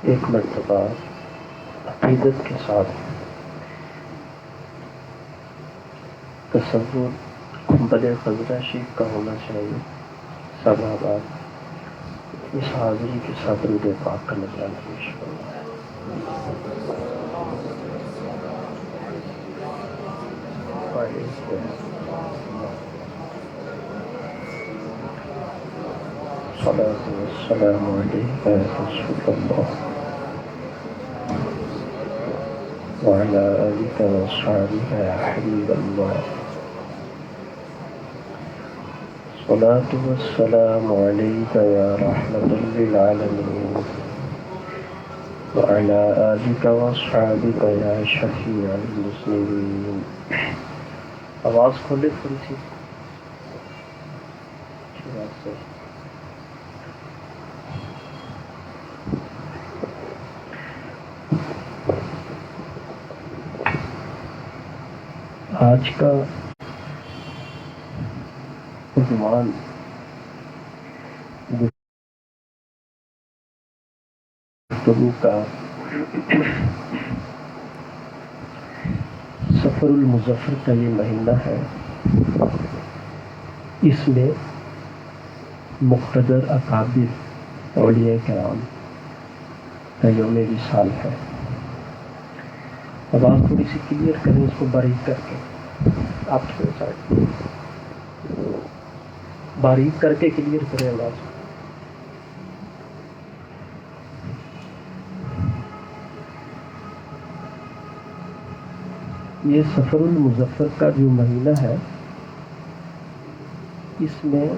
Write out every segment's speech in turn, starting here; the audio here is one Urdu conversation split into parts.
ایک مرتبہ عقیدت کے ساتھ تصور گنبد خضرا شریف کا ہونا چاہیے. سبا بعد اس حاضری کے ساتھ درود پاک کا نذرانہ پیش کرنا ہے. صلاۃ والسلام علیک یا رسول اللہ وعلی آلک واصحابک یا حبیب اللہ. صلاۃ والسلام علیک یا رحمۃ للعالمین وعلی آلک واصحابک یا شفیع المذنبین. آواز کھولے تھوڑی سی. آج کا عنوان گفتگو کا سفر المظفر کا یہ مہینہ ہے. اس میں مقتدر اکابر اولیاء کرام کا یوم وصال ہے. اب آپ تھوڑی سی کلیئر کریں اس کو باریک کر کے. آپ تھوڑا سا باریک کر کے کلیئر کریں آواز. یہ سفر المظفر کا جو مہینہ ہے اس میں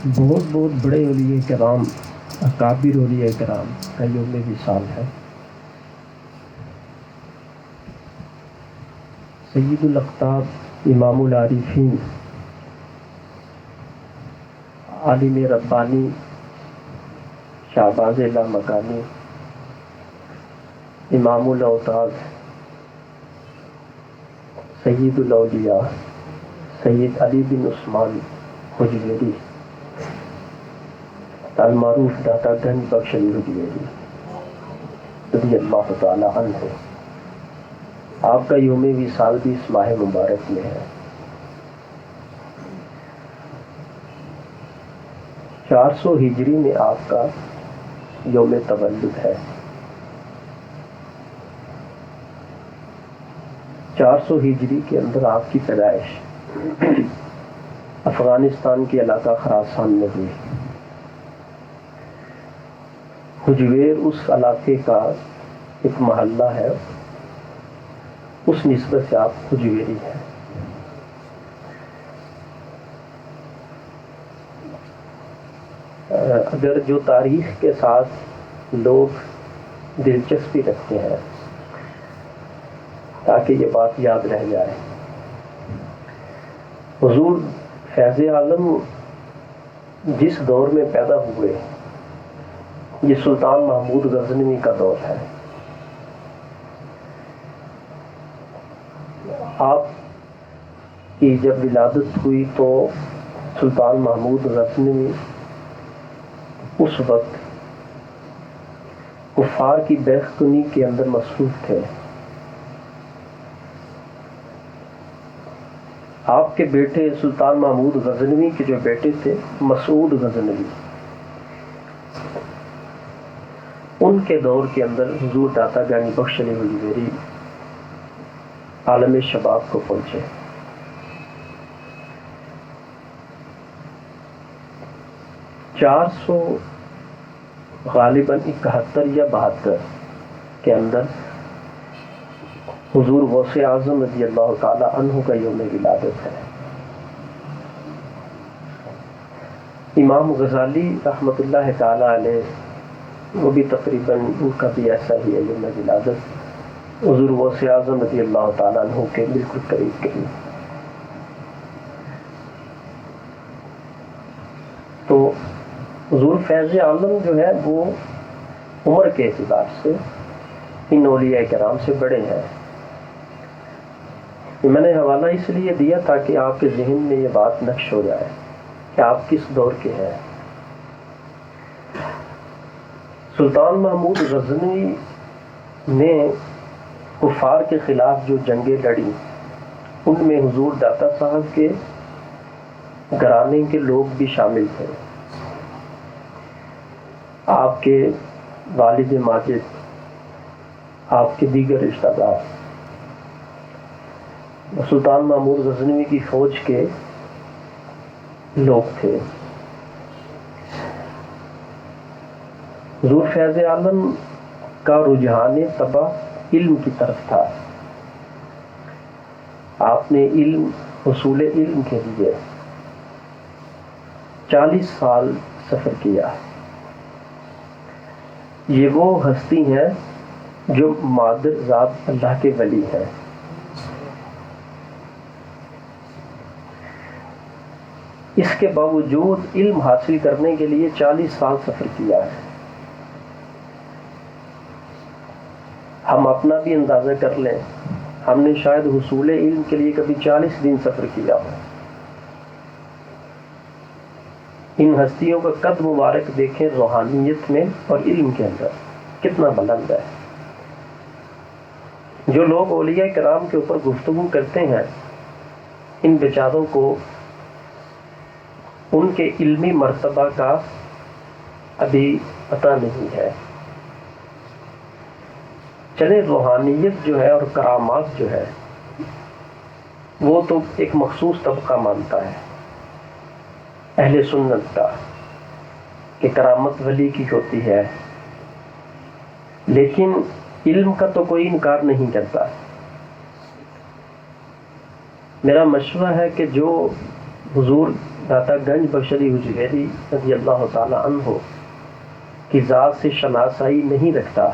بہت بہت بڑے اولیاء کرام اکابر اولیاء کرام کا یوم وصال ہے. سید الاقطاب امام العارفین عالم ربانی شہباز لامکانی امام الاوتاد سید الاولیاء سید علی بن عثمان حجویری المعروف داتا گنج بخش علی حجویری رضی اللہ تعالی عنہ، آپ کا یوم وصال بھی اس ماہ مبارک میں ہے. 400 ہجری میں آپ کا یوم تولد ہے. 400 ہجری کے اندر آپ کی پیدائش افغانستان کے علاقہ خراسان میں ہوئی. حجویر اس علاقے کا ایک محلہ ہے، اس نسبت سے آپ حجویری ہیں. اگر جو تاریخ کے ساتھ لوگ دلچسپی رکھتے ہیں تاکہ یہ بات یاد رہ جائے، حضور فیض عالم جس دور میں پیدا ہوئے یہ سلطان محمود غزنوی کا دور ہے. آپ کی جب ولادت ہوئی تو سلطان محمود غزنوی اس وقت کفار کی بیخ کنی کے اندر مصروف تھے. آپ کے بیٹے سلطان محمود غزنوی کے جو بیٹے تھے مسعود غزنوی، ان کے دور کے اندر حضور داتا گنج بخش علی حجویری عالم شباب کو پہنچے. چار سو غالباً 71 یا 72 کے اندر حضور غوث اعظم رضی اللہ تعالی عنہ کا یوم ولادت ہے. امام غزالی رحمۃ اللہ تعالی علیہ وہ بھی تقریباً ان کا بھی ایسا ہی ہے یوم ولادت. حضور غوث اعظم رضی اللہ تعالیٰ عنہ کے بالکل قریب قریب. تو حضور فیض عالم جو ہے وہ عمر کے اعتبار سے ان اولیاء کرام سے بڑے ہیں. میں نے حوالہ اس لیے دیا تاکہ آپ کے ذہن میں یہ بات نقش ہو جائے کہ آپ کس دور کے ہیں. سلطان محمود غزنوی نے کفار کے خلاف جو جنگیں لڑی ان میں حضور داتا صاحب کے گھرانے کے لوگ بھی شامل تھے. آپ کے والد ماجد، آپ کے دیگر رشتہ دار سلطان محمود غزنوی کی فوج کے لوگ تھے. حضور فیض عالم کا رجحان طبع علم کی طرف تھا. آپ نے حصول علم کے لیے 40 سال سفر کیا. یہ وہ ہستی ہیں جو مادر ذات اللہ کے ولی ہیں. اس کے باوجود علم حاصل کرنے کے لیے 40 سال سفر کیا ہے. ہم اپنا بھی اندازہ کر لیں، ہم نے شاید حصول علم کے لیے کبھی 40 دن سفر کیا ہو. ان ہستیوں کا قد مبارک دیکھیں، روحانیت میں اور علم کے اندر کتنا بلند ہے. جو لوگ اولیاء کرام کے اوپر گفتگو کرتے ہیں، ان بیچاروں کو ان کے علمی مرتبہ کا ابھی پتہ نہیں ہے. چلے روحانیت جو ہے اور کرامات جو ہے وہ تو ایک مخصوص طبقہ مانتا ہے اہل سنت کا کہ کرامت ولی کی ہوتی ہے، لیکن علم کا تو کوئی انکار نہیں کرتا. میرا مشورہ ہے کہ جو حضور داتا گنج بخشری حجویری رضی اللہ تعالی عنہ کی ذات سے شناسائی نہیں رکھتا،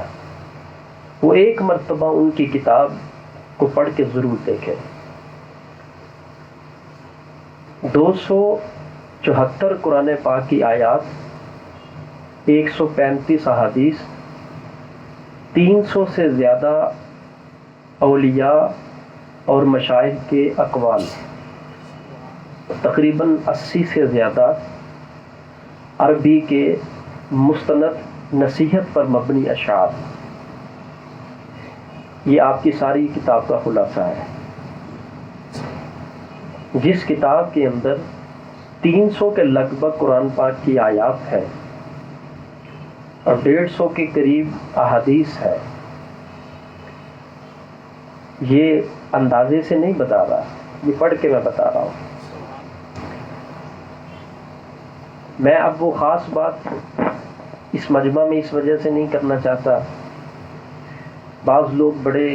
وہ ایک مرتبہ ان کی کتاب کو پڑھ کے ضرور دیکھے. 274 قرآن پاک کی آیات، 135 احادیث، 300 سے زیادہ اولیاء اور مشائخ کے اقوال، تقریباً 80 سے زیادہ عربی کے مستند نصیحت پر مبنی اشعار. یہ آپ کی ساری کتاب کا خلاصہ ہے، جس کتاب کے اندر 300 کے لگ بھگ قرآن پاک کی آیات ہے اور 150 کے قریب احادیث ہے. یہ اندازے سے نہیں بتا رہا، یہ پڑھ کے میں بتا رہا ہوں. میں اب وہ خاص بات اس مجمع میں اس وجہ سے نہیں کرنا چاہتا. بعض لوگ بڑے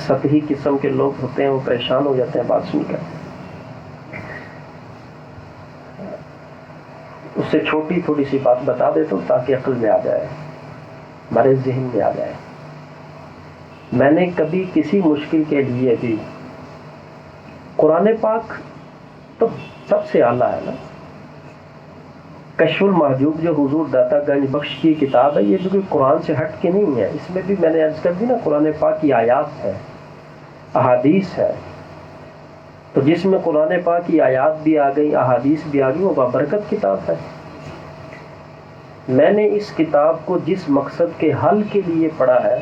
سطحی قسم کے لوگ ہوتے ہیں، وہ پریشان ہو جاتے ہیں بات سن کر. اس سے چھوٹی تھوڑی سی بات بتا دیتا ہوں تاکہ عقل میں آ جائے، ہمارے ذہن میں آ جائے. میں نے کبھی کسی مشکل کے لیے بھی قرآن پاک تو سب سے اعلیٰ ہے نا. کشف المحجوب جو حضور داتا گنج بخش کی کتاب ہے، یہ جو قرآن سے ہٹ کے نہیں ہے. اس میں بھی میں نے عرض کر دی نا، قرآن پاک کی آیات ہے، احادیث ہے. تو جس میں قرآن پاک کی آیات بھی آ گئی، احادیث بھی آ گئی، وہ بابرکت کتاب ہے. میں نے اس کتاب کو جس مقصد کے حل کے لیے پڑھا ہے،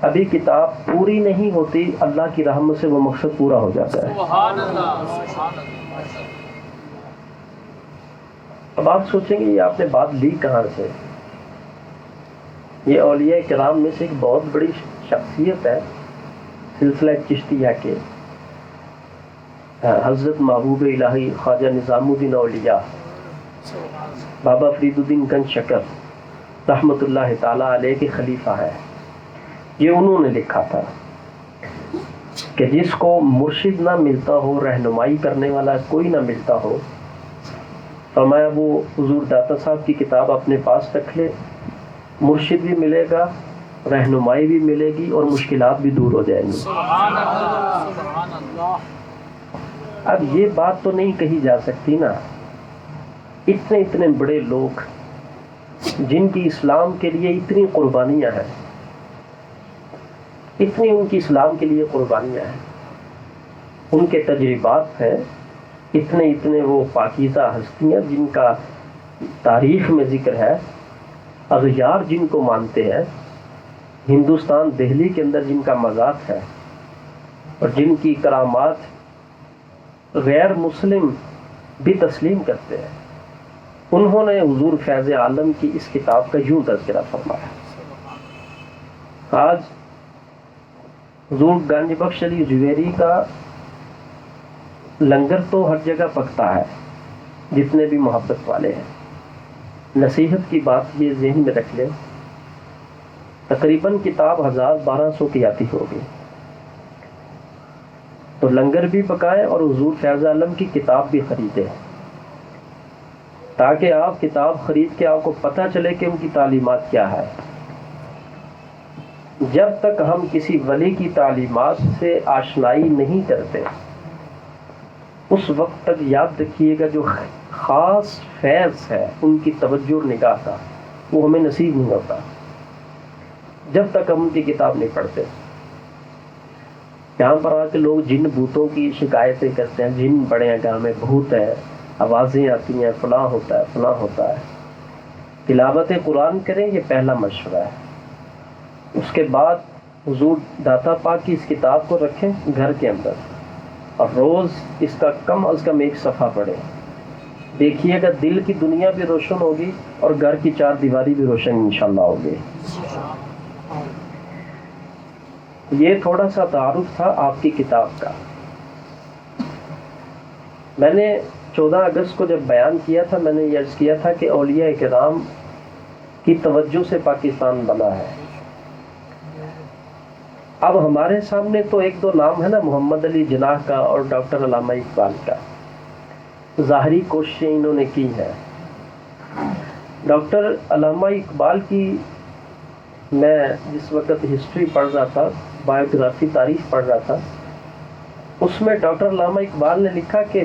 ابھی کتاب پوری نہیں ہوتی، اللہ کی رحمت سے وہ مقصد پورا ہو جاتا ہے. سبحان اللہ، سبحان اللہ. اب آپ سوچیں گے یہ آپ نے بات لی کہاں سے؟ یہ اولیاء کرام میں سے ایک بہت بڑی شخصیت ہے سلسلہ چشتیہ کے، حضرت محبوب الہی خواجہ نظام الدین اولیاء بابا فرید الدین گنج شکر رحمۃ اللہ تعالی علیہ کے خلیفہ ہے. یہ انہوں نے لکھا تھا کہ جس کو مرشد نہ ملتا ہو، رہنمائی کرنے والا کوئی نہ ملتا ہو، فرمایا وہ حضور داتا صاحب کی کتاب اپنے پاس رکھ لے، مرشد بھی ملے گا، رہنمائی بھی ملے گی اور مشکلات بھی دور ہو جائیں گی. سبحان اللہ، سبحان اللہ. اب یہ بات تو نہیں کہی جا سکتی نا، اتنے بڑے لوگ جن کی اسلام کے لیے اتنی قربانیاں ہیں، اتنی ان کی اسلام کے لیے قربانیاں ہیں، ان کے تجربات ہیں، اتنے وہ پاکیزہ ہستیاں جن کا تاریخ میں ذکر ہے. اغیار جن کو مانتے ہیں، ہندوستان دہلی کے اندر جن کا مذاق ہے اور جن کی کرامات غیر مسلم بھی تسلیم کرتے ہیں، انہوں نے حضور فیض عالم کی اس کتاب کا یوں تذکرہ فرمایا. آج حضور گنج بخش علی جویری کا لنگر تو ہر جگہ پکتا ہے، جتنے بھی محبت والے ہیں. نصیحت کی بات یہ ذہن میں رکھ لیں، تقریباً کتاب 1200 کی آتی ہوگی، تو لنگر بھی پکائیں اور حضور فیض عالم کی کتاب بھی خریدیں، تاکہ آپ کتاب خرید کے آپ کو پتہ چلے کہ ان کی تعلیمات کیا ہے. جب تک ہم کسی ولی کی تعلیمات سے آشنائی نہیں کرتے، اس وقت تک یاد رکھیے گا جو خاص فیض ہے ان کی توجہ اور نگاہ کا، وہ ہمیں نصیب نہیں ہوتا جب تک ہم ان کی کتاب نہیں پڑھتے. یہاں پر آ کے لوگ جن بھوتوں کی شکایتیں کرتے ہیں، جن بڑے ہیں گھر میں بھوت ہے، آوازیں آتی ہیں، فلاں ہوتا ہے فلاں ہوتا ہے. تلاوت قرآن کریں، یہ پہلا مشورہ ہے. اس کے بعد حضور داتا پاک کی اس کتاب کو رکھیں گھر کے اندر، اور روز اس کا کم از کم ایک صفحہ پڑھیں. دیکھیے گا دل کی دنیا بھی روشن ہوگی اور گھر کی چار دیواری بھی روشن انشاءاللہ ہوگی. یہ تھوڑا سا تعارف تھا آپ کی کتاب کا. میں نے 14 اگست کو جب بیان کیا تھا، میں نے یہ عرض کیا تھا کہ اولیاء کرام کی توجہ سے پاکستان بنا ہے. اب ہمارے سامنے تو ایک دو نام ہے نا، محمد علی جناح کا اور ڈاکٹر علامہ اقبال کا. ظاہری کوششیں انہوں نے کی ہیں. ڈاکٹر علامہ اقبال کی میں جس وقت ہسٹری پڑھ رہا تھا، بایوگرافی تاریخ پڑھ رہا تھا، اس میں ڈاکٹر علامہ اقبال نے لکھا کہ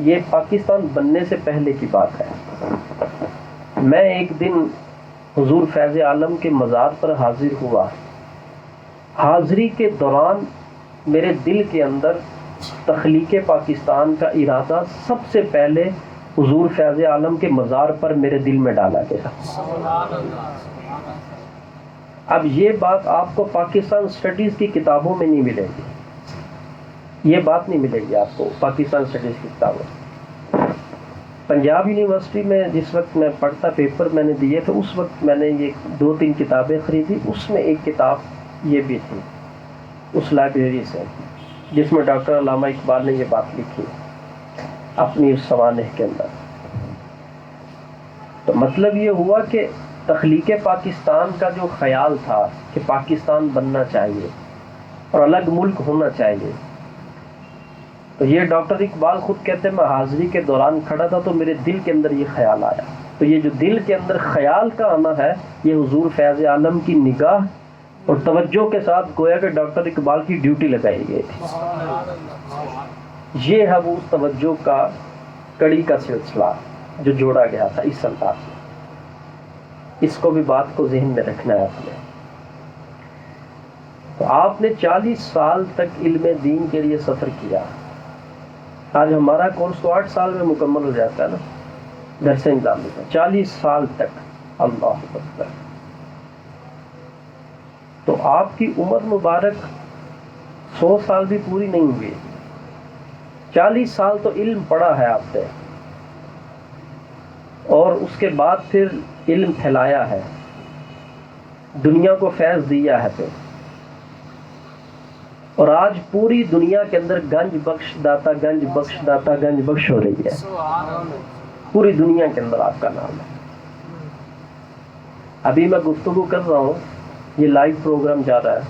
یہ پاکستان بننے سے پہلے کی بات ہے. میں ایک دن حضور فیض عالم کے مزار پر حاضر ہوا. حاضری کے دوران میرے دل کے اندر تخلیق پاکستان کا ارادہ سب سے پہلے حضور فیض عالم کے مزار پر میرے دل میں ڈالا گیا. اب یہ بات آپ کو پاکستان اسٹڈیز کی کتابوں میں نہیں ملے گی، یہ بات نہیں ملے گی آپ کو پاکستان اسٹڈیز کی کتابوں. پنجاب یونیورسٹی میں جس وقت میں پڑھتا، پیپر میں نے دیے تھے، اس وقت میں نے یہ 2-3 کتابیں خریدی. اس میں ایک کتاب یہ بھی تھی اس لائبریری سے، جس میں ڈاکٹر علامہ اقبال نے یہ بات لکھی اپنی اس سوانح کے اندر. تو مطلب یہ ہوا کہ تخلیق پاکستان کا جو خیال تھا کہ پاکستان بننا چاہیے اور الگ ملک ہونا چاہیے، تو یہ ڈاکٹر اقبال خود کہتے ہیں میں حاضری کے دوران کھڑا تھا تو میرے دل کے اندر یہ خیال آیا. تو یہ جو دل کے اندر خیال کا آنا ہے، یہ حضور فیض عالم کی نگاہ اور توجہ کے ساتھ گویا کہ ڈاکٹر اقبال کی ڈیوٹی لگائی گئی تھی. یہ ہے وہ توجہ کا کڑی کا سلسلہ جو جوڑا گیا تھا اس انداز میں. اس کو بھی بات کو ذہن میں رکھنا ہے آپ نے. تو آپ نے 40 سال تک علم دین کے لیے سفر کیا. آج ہمارا کورس تو 8 سال میں مکمل ہو جاتا ہے نا، درس نظام کا 40 سال تک. اللہ اکبر. تو آپ کی عمر مبارک 100 سال بھی پوری نہیں ہوئی، 40 سال تو علم پڑھا ہے آپ نے، اور اس کے بعد پھر علم پھیلایا ہے، دنیا کو فیض دیا ہے پھر. اور آج پوری دنیا کے اندر گنج بخش داتا، گنج بخش داتا، گنج بخش ہو رہی ہے. پوری دنیا کے اندر آپ کا نام ہے. ابھی میں گفتگو کر رہا ہوں، یہ لائیو پروگرام جا رہا ہے،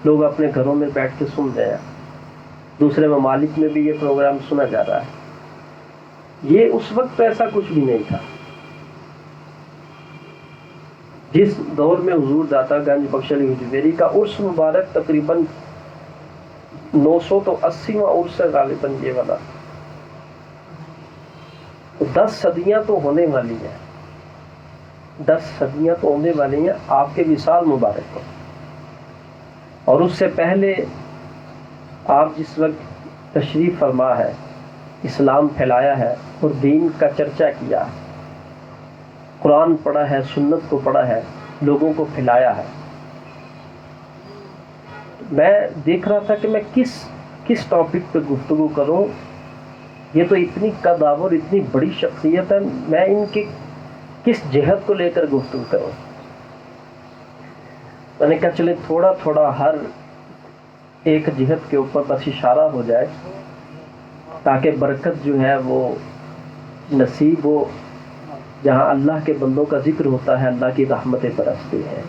لوگ اپنے گھروں میں بیٹھ کے سن رہے ہیں، دوسرے ممالک میں بھی یہ پروگرام سنا جا رہا ہے. یہ اس وقت ایسا کچھ بھی نہیں تھا. جس دور میں حضور داتا گنج بخش علی جویری کا عرس مبارک تقریباً 980واں عرس ہے غالباً یہ والا، 10 صدیاں تو ہونے والی ہیں، 10 صدیاں تو ہونے والی ہیں آپ کے وصال مبارک کو. اور اس سے پہلے آپ جس وقت تشریف فرما ہے، اسلام پھیلایا ہے اور دین کا چرچا کیا ہے. قرآن پڑھا ہے، سنت کو پڑھا ہے، لوگوں کو پھیلایا ہے۔ میں دیکھ رہا تھا کہ میں کس ٹاپک پہ گفتگو کروں۔ یہ تو اتنی قدآور اتنی بڑی شخصیت ہے، میں ان کی کس جہت کو لے کر گفتگو کروں۔ میں نے کہا چلے تھوڑا تھوڑا ہر ایک جہت کے اوپر بس اشارہ ہو جائے تاکہ برکت جو ہے وہ نصیب ہو۔ جہاں اللہ کے بندوں کا ذکر ہوتا ہے اللہ کی رحمتیں برستی ہیں۔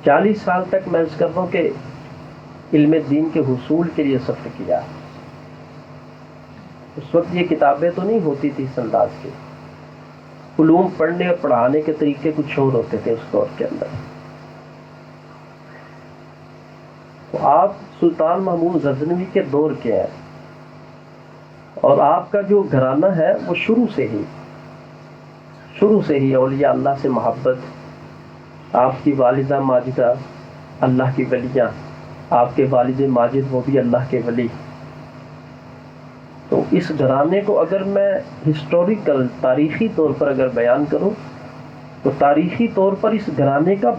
40 سال تک میں عرض کرتا ہوں کہ علم دین کے حصول کے لیے سفر کیا۔ اس وقت یہ کتابیں تو نہیں ہوتی تھی اس انداز کی، علوم پڑھنے اور پڑھانے کے طریقے کچھ اور ہوتے تھے اس دور کے اندر۔ تو آپ سلطان محمود غزنوی کے دور کے ہیں، اور آپ کا جو گھرانہ ہے وہ شروع سے ہی اولیاء اللہ سے محبت۔ آپ کی والدہ ماجدہ اللہ کی ولیاں، آپ کے والد ماجد وہ بھی اللہ کے ولی۔ تو اس گھرانے کو اگر میں ہسٹوریکل تاریخی طور پر اگر بیان کروں تو تاریخی طور پر اس گھرانے کا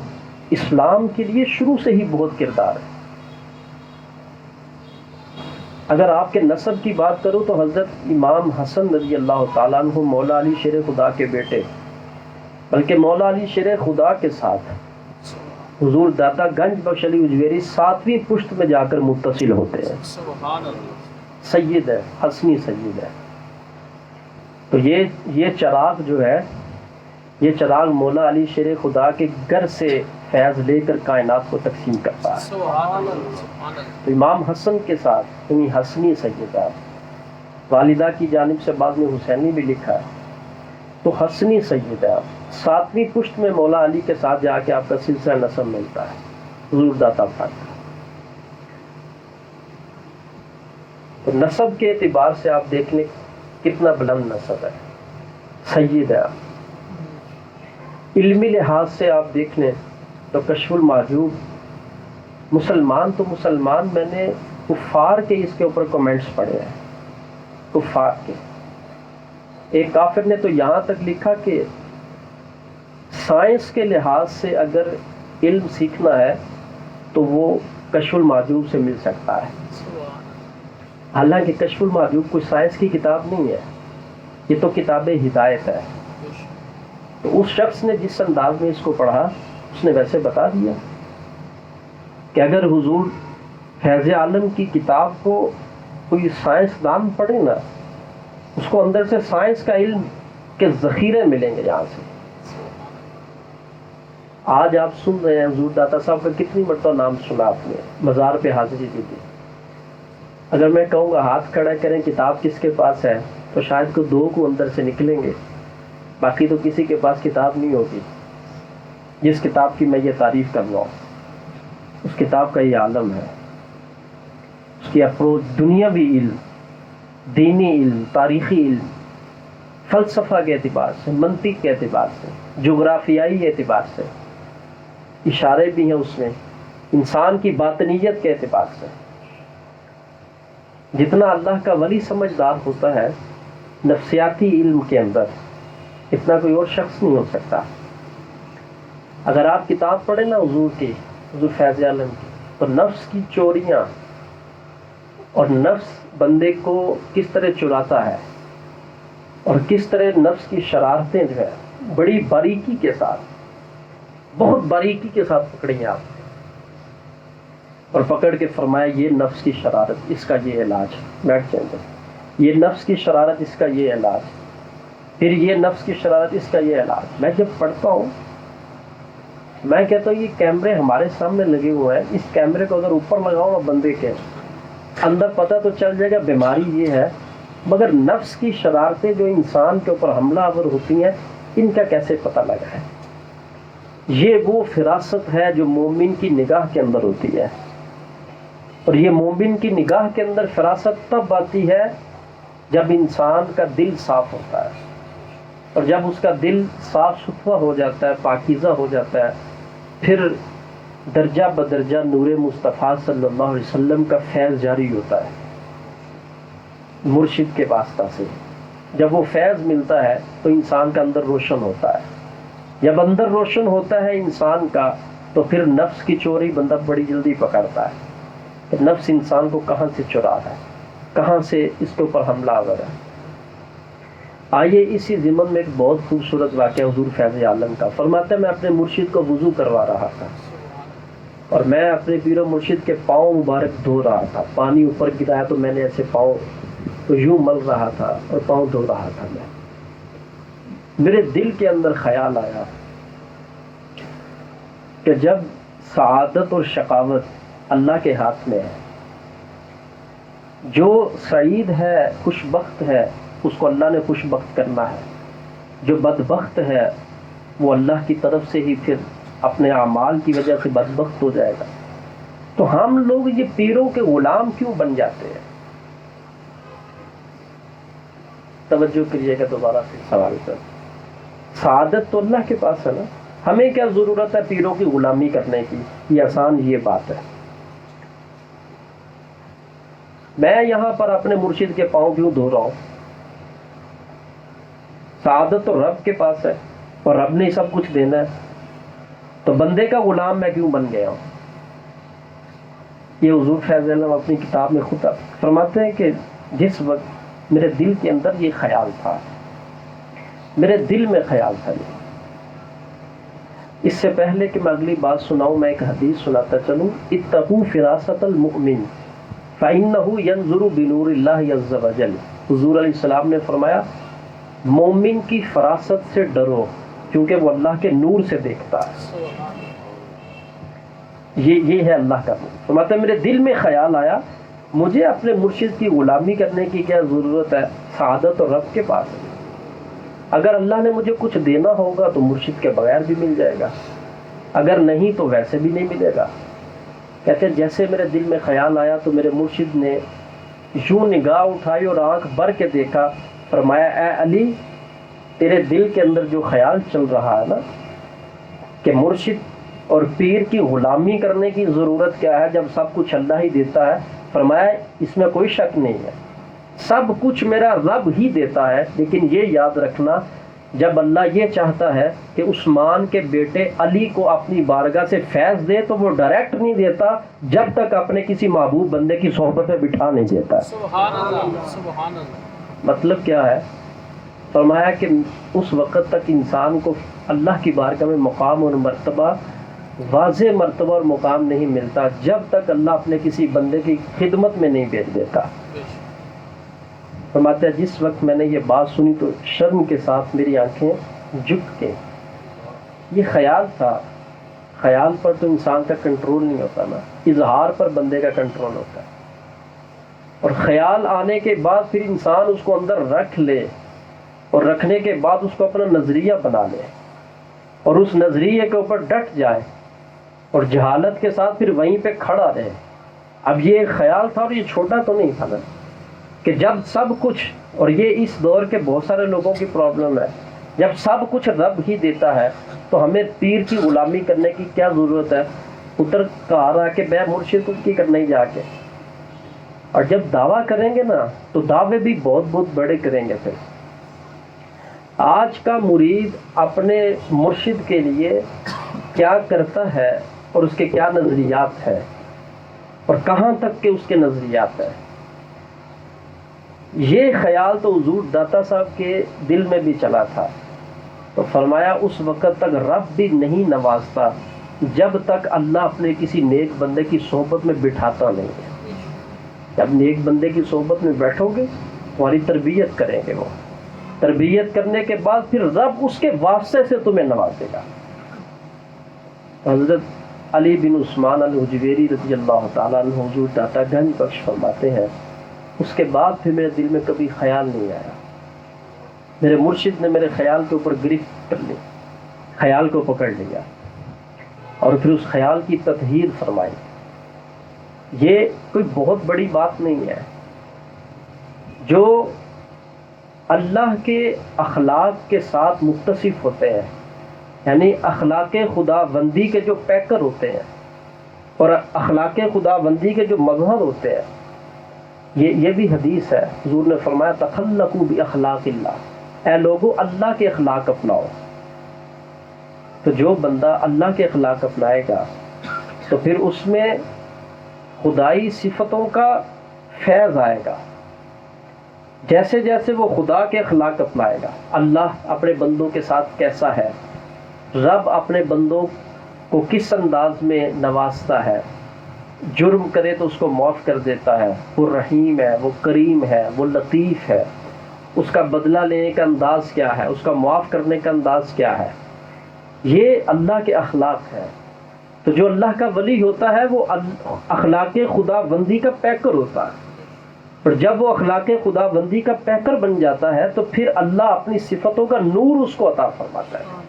اسلام کے لیے شروع سے ہی بہت کردار ہے۔ اگر آپ کے نسب کی بات کروں تو حضرت امام حسن رضی اللہ تعالیٰ عنہ مولا علی شیر خدا کے بیٹے، بلکہ مولا علی شیر خدا کے ساتھ حضور داتا گنج بخش علی اجویری 7ویں پشت میں جا کر متصل ہوتے ہیں۔ سبحان اللہ۔ سید ہے، حسنی سید ہے۔ تو یہ چراغ جو ہے، یہ چراغ مولا علی شیر خدا کے گھر سے فیض لے کر کائنات کو تقسیم کرتا ہے۔ سبحان اللہ، سبحان اللہ۔ تو امام حسن کے ساتھ انہیں حسنی سیدہ، والدہ کی جانب سے بعد میں حسینی بھی لکھا ہے، تو حسنی سیدہ 7ویں پشت میں مولا علی کے ساتھ جا کے آپ کا سلسلہ نسب ملتا ہے حضور داتا پاک۔ تو نسب کے اعتبار سے آپ دیکھ لیں کتنا بلند نسب ہے، سید ہے۔ علمی لحاظ سے آپ دیکھ لیں تو کشف المحجوب، مسلمان تو مسلمان، میں نے کفار کے اس کے اوپر کمنٹس پڑھے ہیں، کفار کے۔ ایک کافر نے تو یہاں تک لکھا کہ سائنس کے لحاظ سے اگر علم سیکھنا ہے تو وہ کشف المحجوب سے مل سکتا ہے۔ حالانکہ کشف المحجوب کوئی سائنس کی کتاب نہیں ہے، یہ تو کتاب ہدایت ہے۔ تو اس شخص نے جس انداز میں اس کو پڑھا اس نے ویسے بتا دیا کہ اگر حضور فیض عالم کی کتاب کو کوئی سائنسدان پڑھے نا، اس کو اندر سے سائنس کا علم کے ذخیرے ملیں گے یہاں سے۔ آج آپ سن رہے ہیں حضور داتا صاحب کا کتنی مرتبہ نام سنا آپ نے، مزار پہ حاضری دی تھی۔ اگر میں کہوں گا ہاتھ کھڑا کریں کتاب کس کے پاس ہے تو شاید کو 2 کو اندر سے نکلیں گے، باقی تو کسی کے پاس کتاب نہیں ہوگی جس کتاب کی میں یہ تعریف کر رہا ہوں۔ اس کتاب کا یہ عالم ہے، اس کی اپروچ دنیاوی علم، دینی علم، تاریخی علم، فلسفہ کے اعتبار سے، منطق کے اعتبار سے، جغرافیائی اعتبار سے، اشارے بھی ہیں اس میں، انسان کی باطنیت کے اعتبار سے۔ جتنا اللہ کا ولی سمجھدار ہوتا ہے نفسیاتی علم کے اندر، اتنا کوئی اور شخص نہیں ہو سکتا۔ اگر آپ کتاب پڑھیں نا حضور کی، حضور فیض عالم کی، تو نفس کی چوریاں اور نفس بندے کو کس طرح چراتا ہے اور کس طرح نفس کی شرارتیں جو ہے بڑی باریکی کے ساتھ، بہت باریکی کے ساتھ پکڑیں گے آپ، اور پکڑ کے فرمایا یہ نفس کی شرارت، اس کا یہ علاج، بیٹھ جائیں، یہ نفس کی شرارت، اس کا یہ علاج، پھر یہ نفس کی شرارت، اس کا یہ علاج۔ میں جب پڑھتا ہوں میں کہتا ہوں یہ کیمرے ہمارے سامنے لگے ہوئے ہیں، اس کیمرے کو اگر اوپر لگاؤ نا بندے کے اندر، پتہ تو چل جائے گا بیماری یہ ہے، مگر نفس کی شرارتیں جو انسان کے اوپر حملہ آور ہوتی ہیں ان کا کیسے پتہ لگا ہے؟ یہ وہ فراست ہے جو مومن کی نگاہ کے اندر ہوتی ہے، اور یہ مومن کی نگاہ کے اندر فراست تب آتی ہے جب انسان کا دل صاف ہوتا ہے، اور جب اس کا دل صاف ستھرا ہو جاتا ہے، پاکیزہ ہو جاتا ہے، پھر درجہ بدرجہ نور مصطفیٰ صلی اللہ علیہ وسلم کا فیض جاری ہوتا ہے مرشد کے واسطہ سے۔ جب وہ فیض ملتا ہے تو انسان کا اندر روشن ہوتا ہے. جب اندر روشن ہوتا ہے انسان کا تو پھر نفس کی چوری بندہ بڑی جلدی پکڑتا ہے کہ نفس انسان کو کہاں سے چرا رہا ہے, کہاں سے اس کے اوپر حملہ آور ہے. آئیے اسی ضمن میں ایک بہت خوبصورت واقعہ حضور فیض عالم کا. فرماتے ہیں میں اپنے مرشد کو وضو کروا رہا تھا اور میں اپنے پیر و مرشد کے پاؤں مبارک دھو رہا تھا. پانی اوپر گرایا تو میں نے ایسے پاؤں تو یوں مل رہا تھا اور پاؤں دھو رہا تھا. میرے دل کے اندر خیال آیا کہ جب سعادت اور شقاوت اللہ کے ہاتھ میں ہے, جو سعید ہے خوش بخت ہے اس کو اللہ نے خوش بخت کرنا ہے, جو بدبخت ہے وہ اللہ کی طرف سے ہی پھر اپنے اعمال کی وجہ سے بدبخت ہو جائے گا. تو ہم لوگ یہ پیروں کے غلام کیوں بن جاتے ہیں؟ توجہ کریے گا دوبارہ سے سوال پر. سعادت تو اللہ کے پاس ہے نا, ہمیں کیا ضرورت ہے پیروں کی غلامی کرنے کی؟ یہ آسان یہ بات ہے. میں یہاں پر اپنے مرشد کے پاؤں کیوں دھو رہا ہوں؟ سعادت تو رب کے پاس ہے اور رب نے سب کچھ دینا ہے, تو بندے کا غلام میں کیوں بن گیا ہوں؟ یہ حضور فیض عالم اپنی کتاب میں خود فرماتے ہیں کہ جس وقت میرے دل کے اندر یہ خیال تھا, میرے دل میں خیال تھا یہ. اس سے پہلے کہ میں اگلی بات سناؤں میں ایک حدیث سناتا چلوں. اتقوا فراست المؤمن فإنه ينظر بنور اللہ عز وجل. حضور علیہ السلام نے فرمایا مومن کی فراست سے ڈرو کیونکہ وہ اللہ کے نور سے دیکھتا ہے. یہ ہے اللہ کا نور. فرماتا ہے میرے دل میں خیال آیا مجھے اپنے مرشد کی غلامی کرنے کی کیا ضرورت ہے, سعادت اور رب کے پاس ہے. اگر اللہ نے مجھے کچھ دینا ہوگا تو مرشد کے بغیر بھی مل جائے گا, اگر نہیں تو ویسے بھی نہیں ملے گا. کہتے ہیں جیسے میرے دل میں خیال آیا تو میرے مرشد نے یوں نگاہ اٹھائی اور آنکھ بھر کے دیکھا. فرمایا اے علی تیرے دل کے اندر جو خیال چل رہا ہے نا کہ مرشد اور پیر کی غلامی کرنے کی ضرورت کیا ہے جب سب کچھ اللہ ہی دیتا ہے, فرمایا اس میں کوئی شک نہیں ہے, سب کچھ میرا رب ہی دیتا ہے. لیکن یہ یاد رکھنا جب اللہ یہ چاہتا ہے کہ عثمان کے بیٹے علی کو اپنی بارگاہ سے فیض دے تو وہ ڈائریکٹ نہیں دیتا جب تک اپنے کسی محبوب بندے کی صحبت میں بٹھا نہیں دیتا. سبحان اللہ, سبحان اللہ. مطلب کیا ہے؟ فرمایا کہ اس وقت تک انسان کو اللہ کی بارگاہ میں مقام اور مرتبہ, واضح مرتبہ اور مقام نہیں ملتا جب تک اللہ اپنے کسی بندے کی خدمت میں نہیں بھیج دیتا. فرماتے ہیں جس وقت میں نے یہ بات سنی تو شرم کے ساتھ میری آنکھیں جھک کے. یہ خیال تھا, خیال پر تو انسان کا کنٹرول نہیں ہوتا نا, اظہار پر بندے کا کنٹرول ہوتا ہے. اور خیال آنے کے بعد پھر انسان اس کو اندر رکھ لے اور رکھنے کے بعد اس کو اپنا نظریہ بنا لے اور اس نظریے کے اوپر ڈٹ جائے اور جہالت کے ساتھ پھر وہیں پہ کھڑا رہے. اب یہ خیال تھا اور یہ چھوٹا تو نہیں تھا نا کہ جب سب کچھ, اور یہ اس دور کے بہت سارے لوگوں کی پرابلم ہے, جب سب کچھ رب ہی دیتا ہے تو ہمیں پیر کی غلامی کرنے کی کیا ضرورت ہے؟ ادھر کہا رہا کہ میں مرشد کی کرنا ہی جا کے, اور جب دعویٰ کریں گے نا تو دعوے بھی بہت بہت بڑے کریں گے. پھر آج کا مرید اپنے مرشد کے لیے کیا کرتا ہے اور اس کے کیا نظریات ہے اور کہاں تک کے اس کے نظریات ہیں, یہ خیال تو حضور داتا صاحب کے دل میں بھی چلا تھا. تو فرمایا اس وقت تک رب بھی نہیں نوازتا جب تک اللہ اپنے کسی نیک بندے کی صحبت میں بٹھاتا نہیں ہے. جب نیک بندے کی صحبت میں بیٹھو گے تمہاری تربیت کریں گے, وہ تربیت کرنے کے بعد پھر رب اس کے واسطے سے تمہیں نوازے گا. حضرت علی بن عثمان الحجویری رضی اللہ تعالیٰ عنہ حضور داتا گنج بخش فرماتے ہیں اس کے بعد پھر میرے دل میں کبھی خیال نہیں آیا. میرے مرشد نے میرے خیال کے اوپر گرفت کر لی, خیال کو پکڑ لیا اور پھر اس خیال کی تطہیر فرمائی. یہ کوئی بہت بڑی بات نہیں ہے. جو اللہ کے اخلاق کے ساتھ متصف ہوتے ہیں, یعنی اخلاق خدا بندی کے جو پیکر ہوتے ہیں اور اخلاق خدا بندی کے جو مظہر ہوتے ہیں, یہ بھی حدیث ہے، حضور نے فرمایا تخلقوا باخلاق اللہ، اے لوگو اللہ کے اخلاق اپناؤ۔ تو جو بندہ اللہ کے اخلاق اپنائے گا تو پھر اس میں خدائی صفتوں کا فیض آئے گا۔ جیسے جیسے وہ خدا کے اخلاق اپنائے گا، اللہ اپنے بندوں کے ساتھ کیسا ہے، رب اپنے بندوں کو کس انداز میں نوازتا ہے، جرم کرے تو اس کو معاف کر دیتا ہے، وہ رحیم ہے، وہ کریم ہے، وہ لطیف ہے، اس کا بدلہ لینے کا انداز کیا ہے، اس کا معاف کرنے کا انداز کیا ہے، یہ اللہ کے اخلاق ہے۔ تو جو اللہ کا ولی ہوتا ہے وہ اخلاق خدا بندی کا پیکر ہوتا ہے، اور جب وہ اخلاق خدا بندی کا پیکر بن جاتا ہے تو پھر اللہ اپنی صفتوں کا نور اس کو عطا فرماتا ہے۔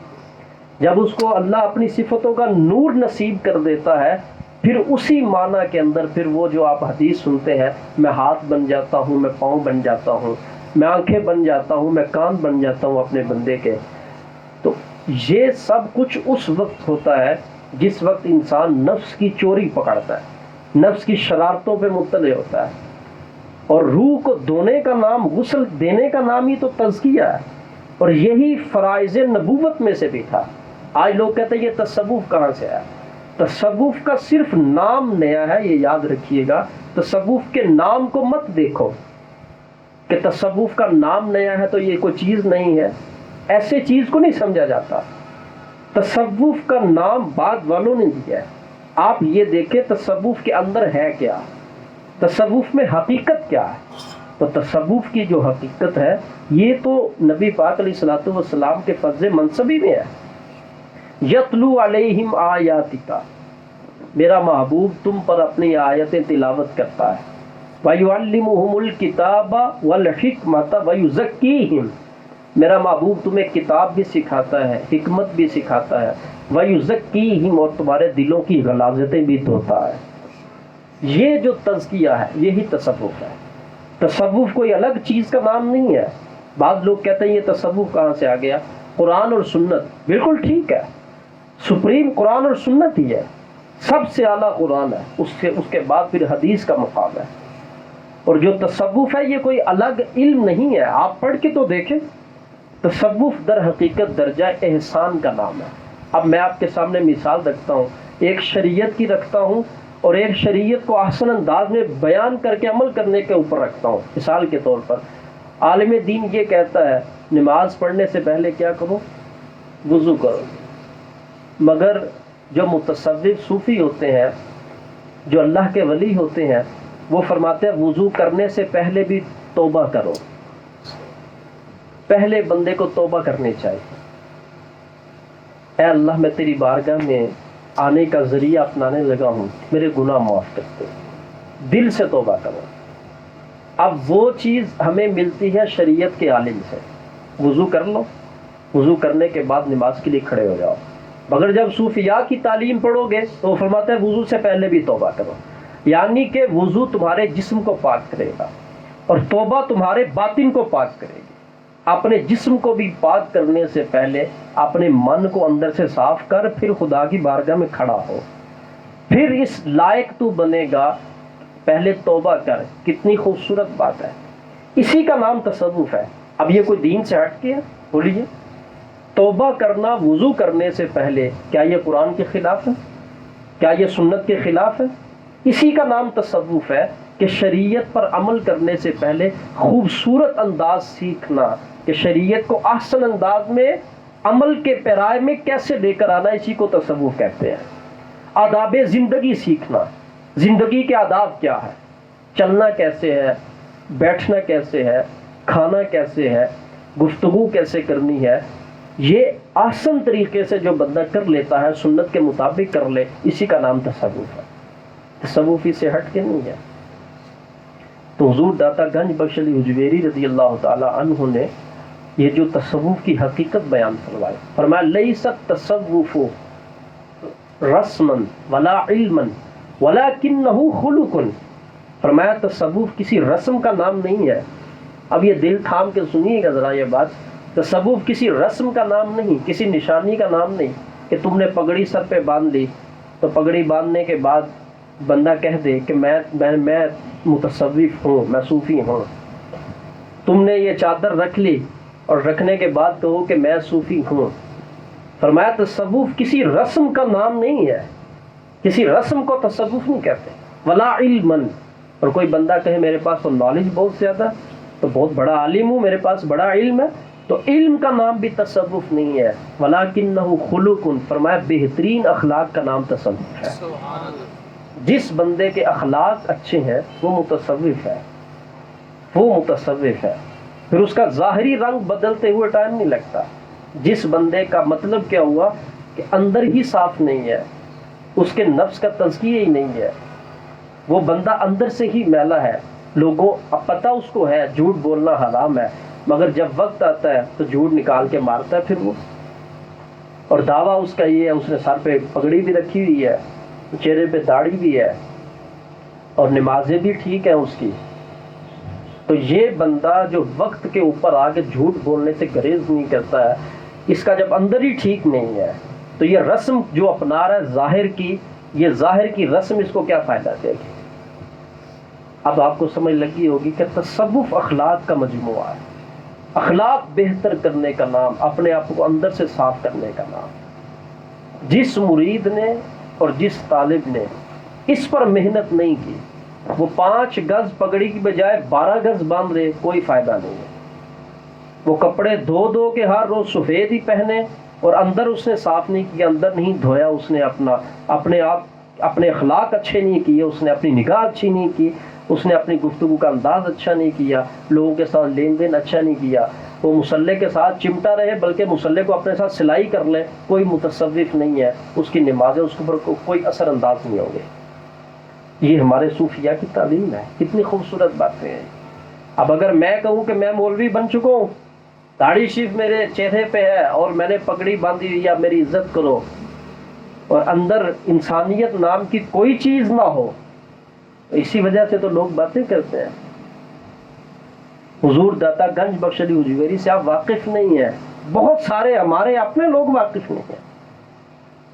جب اس کو اللہ اپنی صفتوں کا نور نصیب کر دیتا ہے، پھر اسی معنی کے اندر پھر وہ جو آپ حدیث سنتے ہیں، میں ہاتھ بن جاتا ہوں، میں پاؤں بن جاتا ہوں، میں آنکھیں بن جاتا ہوں، میں کان بن جاتا ہوں اپنے بندے کے، تو یہ سب کچھ اس وقت ہوتا ہے جس وقت انسان نفس کی چوری پکڑتا ہے، نفس کی شرارتوں پہ مطلع ہوتا ہے، اور روح کو دھونے کا نام، غسل دینے کا نام ہی تو تزکیہ ہے، اور یہی فرائض نبوت میں سے بھی تھا۔ آج لوگ کہتے ہیں یہ تصوف کہاں سے آیا؟ تصوف کا صرف نام نیا ہے، یہ یاد رکھیے گا۔ تصوف کے نام کو مت دیکھو کہ تصوف کا نام نیا ہے تو یہ کوئی چیز نہیں ہے، ایسے چیز کو نہیں سمجھا جاتا۔ تصوف کا نام بعد والوں نے دیا ہے۔ آپ یہ دیکھیں تصوف کے اندر ہے کیا، تصوف میں حقیقت کیا ہے۔ تو تصوف کی جو حقیقت ہے یہ تو نبی پاک علیہ الصلوۃ والسلام کے فضل منصبی میں ہے۔ یتلو علیہم آیاتک، میرا محبوب تم پر اپنی آیتیں تلاوت کرتا ہے، وَيُعَلِّمُهُمُ الْكِتَابَ وَالْحِکْمَةَ وَيُزَکِّیہم، میرا محبوب تمہیں کتاب بھی سکھاتا ہے، حکمت بھی سکھاتا ہے، وَيُزَکِّیہم، اور تمہارے دلوں کی غلاظتیں بھی دھوتا ہے۔ یہ جو تزکیہ ہے یہی تصوف ہے۔ تصوف کوئی الگ چیز کا نام نہیں ہے۔ بعض لوگ کہتے ہیں یہ تصوف کہاں سے آ گیا؟ قرآن اور سنت، بالکل ٹھیک ہے، سپریم قرآن اور سنت ہی ہے، سب سے اعلیٰ قرآن ہے، اس کے بعد پھر حدیث کا مقام ہے۔ اور جو تصوف ہے یہ کوئی الگ علم نہیں ہے، آپ پڑھ کے تو دیکھیں۔ تصوف در حقیقت درجہ احسان کا نام ہے۔ اب میں آپ کے سامنے مثال رکھتا ہوں، ایک شریعت کی رکھتا ہوں اور ایک شریعت کو احسن انداز میں بیان کر کے عمل کرنے کے اوپر رکھتا ہوں۔ مثال کے طور پر عالم دین یہ کہتا ہے نماز پڑھنے سے پہلے کیا کرو؟ وضو کرو۔ مگر جو متصوف صوفی ہوتے ہیں، جو اللہ کے ولی ہوتے ہیں، وہ فرماتے ہیں وضو کرنے سے پہلے بھی توبہ کرو۔ پہلے بندے کو توبہ کرنی چاہیے۔ اے اللہ میں تیری بارگاہ میں آنے کا ذریعہ اپنانے لگا ہوں، میرے گناہ معاف کرتے، دل سے توبہ کرو۔ اب وہ چیز ہمیں ملتی ہے شریعت کے عالم سے، وضو کر لو، وضو کرنے کے بعد نماز کے لیے کھڑے ہو جاؤ۔ مگر جب صوفیاء کی تعلیم پڑھو گے تو وہ فرماتے ہیں وضو سے پہلے بھی توبہ کرو، یعنی کہ وضو تمہارے جسم کو پاک کرے گا اور توبہ تمہارے باطن کو پاک کرے گی۔ اپنے جسم کو بھی پاک کرنے سے پہلے اپنے من کو اندر سے صاف کر، پھر خدا کی بارگاہ میں کھڑا ہو، پھر اس لائق تو بنے گا، پہلے توبہ کر۔ کتنی خوبصورت بات ہے، اسی کا نام تصوف ہے۔ اب یہ کوئی دین سے ہٹ کے ہے؟ بولیے، توبہ کرنا وضو کرنے سے پہلے کیا یہ قرآن کے خلاف ہے؟ کیا یہ سنت کے خلاف ہے؟ اسی کا نام تصوف ہے کہ شریعت پر عمل کرنے سے پہلے خوبصورت انداز سیکھنا، کہ شریعت کو احسن انداز میں عمل کے پیرائے میں کیسے لے کر آنا، اسی کو تصوف کہتے ہیں۔ آداب زندگی سیکھنا، زندگی کے آداب کیا ہے، چلنا کیسے ہے، بیٹھنا کیسے ہے، کھانا کیسے ہے، گفتگو کیسے کرنی ہے، یہ آسان طریقے سے جو بندہ کر لیتا ہے، سنت کے مطابق کر لے، اسی کا نام تصوف ہے۔ تصوفی سے ہٹ کے نہیں ہے۔ تو حضور داتا گنج بخش علی حجویری رضی اللہ تعالی عنہ نے یہ جو تصوف کی حقیقت بیان فرمائی، فرمایا لیس التصوف رسما ولا علما ولکنہ خلق، فرمایا تصوف کسی رسم کا نام نہیں ہے۔ اب یہ دل تھام کے سنیے گا ذرا یہ بات، تصوف کسی رسم کا نام نہیں، کسی نشانی کا نام نہیں کہ تم نے پگڑی سر پہ باندھ لی تو پگڑی باندھنے کے بعد بندہ کہہ دے کہ میں متصوف ہوں، میں صوفی ہوں، تم نے یہ چادر رکھ لی اور رکھنے کے بعد کہو کہ میں صوفی ہوں. فرمایا تصوف کسی رسم کا نام نہیں ہے، کسی رسم کو تصوف نہیں کہتے. ولا علما، اور کوئی بندہ کہے میرے پاس تو نالج بہت زیادہ، تو بہت بڑا عالم ہوں، میرے پاس بڑا علم ہے، تو علم کا نام بھی تصوف نہیں ہے. ولکنہ خلق، فرمایا بہترین اخلاق کا نام تصوف ہے. سبحان اللہ. جس بندے کے اخلاق اچھے ہیں وہ متصوف ہے، وہ متصوف ہے. پھر اس کا ظاہری رنگ بدلتے ہوئے ٹائم نہیں لگتا. جس بندے کا مطلب کیا ہوا کہ اندر ہی صاف نہیں ہے، اس کے نفس کا تزکیہ ہی نہیں ہے، وہ بندہ اندر سے ہی میلا ہے. لوگوں پتہ اس کو ہے جھوٹ بولنا حرام ہے، مگر جب وقت آتا ہے تو جھوٹ نکال کے مارتا ہے پھر وہ. اور دعویٰ اس کا یہ ہے، اس نے سر پہ پگڑی بھی رکھی ہوئی ہے، چہرے پہ داڑھی بھی ہے، اور نمازیں بھی ٹھیک ہیں اس کی. تو یہ بندہ جو وقت کے اوپر آگے جھوٹ بولنے سے گریز نہیں کرتا ہے، اس کا جب اندر ہی ٹھیک نہیں ہے تو یہ رسم جو اپنا رہا ہے ظاہر کی، یہ ظاہر کی رسم اس کو کیا فائدہ دے گی. اب آپ کو سمجھ لگی ہوگی کہ تصوف اخلاق کا مجموعہ ہے. اخلاق بہتر کرنے کا نام، اپنے آپ کو اندر سے صاف کرنے کا نام. جس مرید نے اور جس طالب نے اس پر محنت نہیں کی، وہ 5 گز پگڑی کی بجائے 12 گز باندھ رہے، کوئی فائدہ نہیں ہے. وہ کپڑے دھو کے ہر روز سفید ہی پہنے اور اندر اس نے صاف نہیں کیا، اندر نہیں دھویا اس نے اپنے اخلاق اچھے نہیں کیے، اس نے اپنی نگاہ اچھی نہیں کی، اس نے اپنی گفتگو کا انداز اچھا نہیں کیا، لوگوں کے ساتھ لین دین اچھا نہیں کیا، وہ مصلے کے ساتھ چمٹا رہے بلکہ مصلے کو اپنے ساتھ سلائی کر لے، کوئی متصوف نہیں ہے. اس کی نمازیں اس کے اوپر کوئی اثر انداز نہیں ہوگی. یہ ہمارے صوفیاء کی تعلیم ہے. کتنی خوبصورت باتیں ہیں. اب اگر میں کہوں کہ میں مولوی بن چکا ہوں، داڑھی شریف میرے چہرے پہ ہے اور میں نے پگڑی باندھی ہوئی، یا میری عزت کرو، اور اندر انسانیت نام کی کوئی چیز نہ ہو، اسی وجہ سے تو لوگ باتیں کرتے ہیں. حضور داتا گنج بخش علی حجویری سے آپ واقف نہیں ہیں، بہت سارے ہمارے اپنے لوگ واقف نہیں ہیں.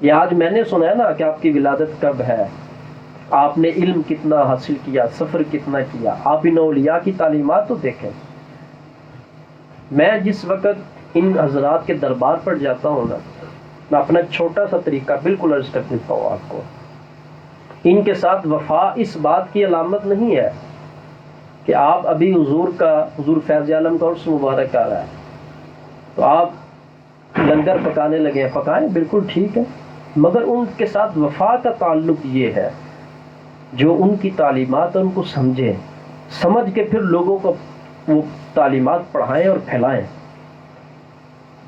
یہ آج میں نے سنا ہے نا کہ آپ کی ولادت کب ہے، آپ نے علم کتنا حاصل کیا، سفر کتنا کیا. آپ ان اولیاء کی تعلیمات تو دیکھیں. میں جس وقت ان حضرات کے دربار پر جاتا ہوں نا، میں اپنا چھوٹا سا طریقہ بالکل عرض کر دیتا ہوں آپ کو. ان کے ساتھ وفا اس بات کی علامت نہیں ہے کہ آپ ابھی حضور فیض عالم کا عرس مبارک آ رہا ہے تو آپ لنگر پکانے لگے ہیں، پکائیں، بالکل ٹھیک ہے، مگر ان کے ساتھ وفا کا تعلق یہ ہے جو ان کی تعلیمات ان کو سمجھ کے پھر لوگوں کو وہ تعلیمات پڑھائیں اور پھیلائیں.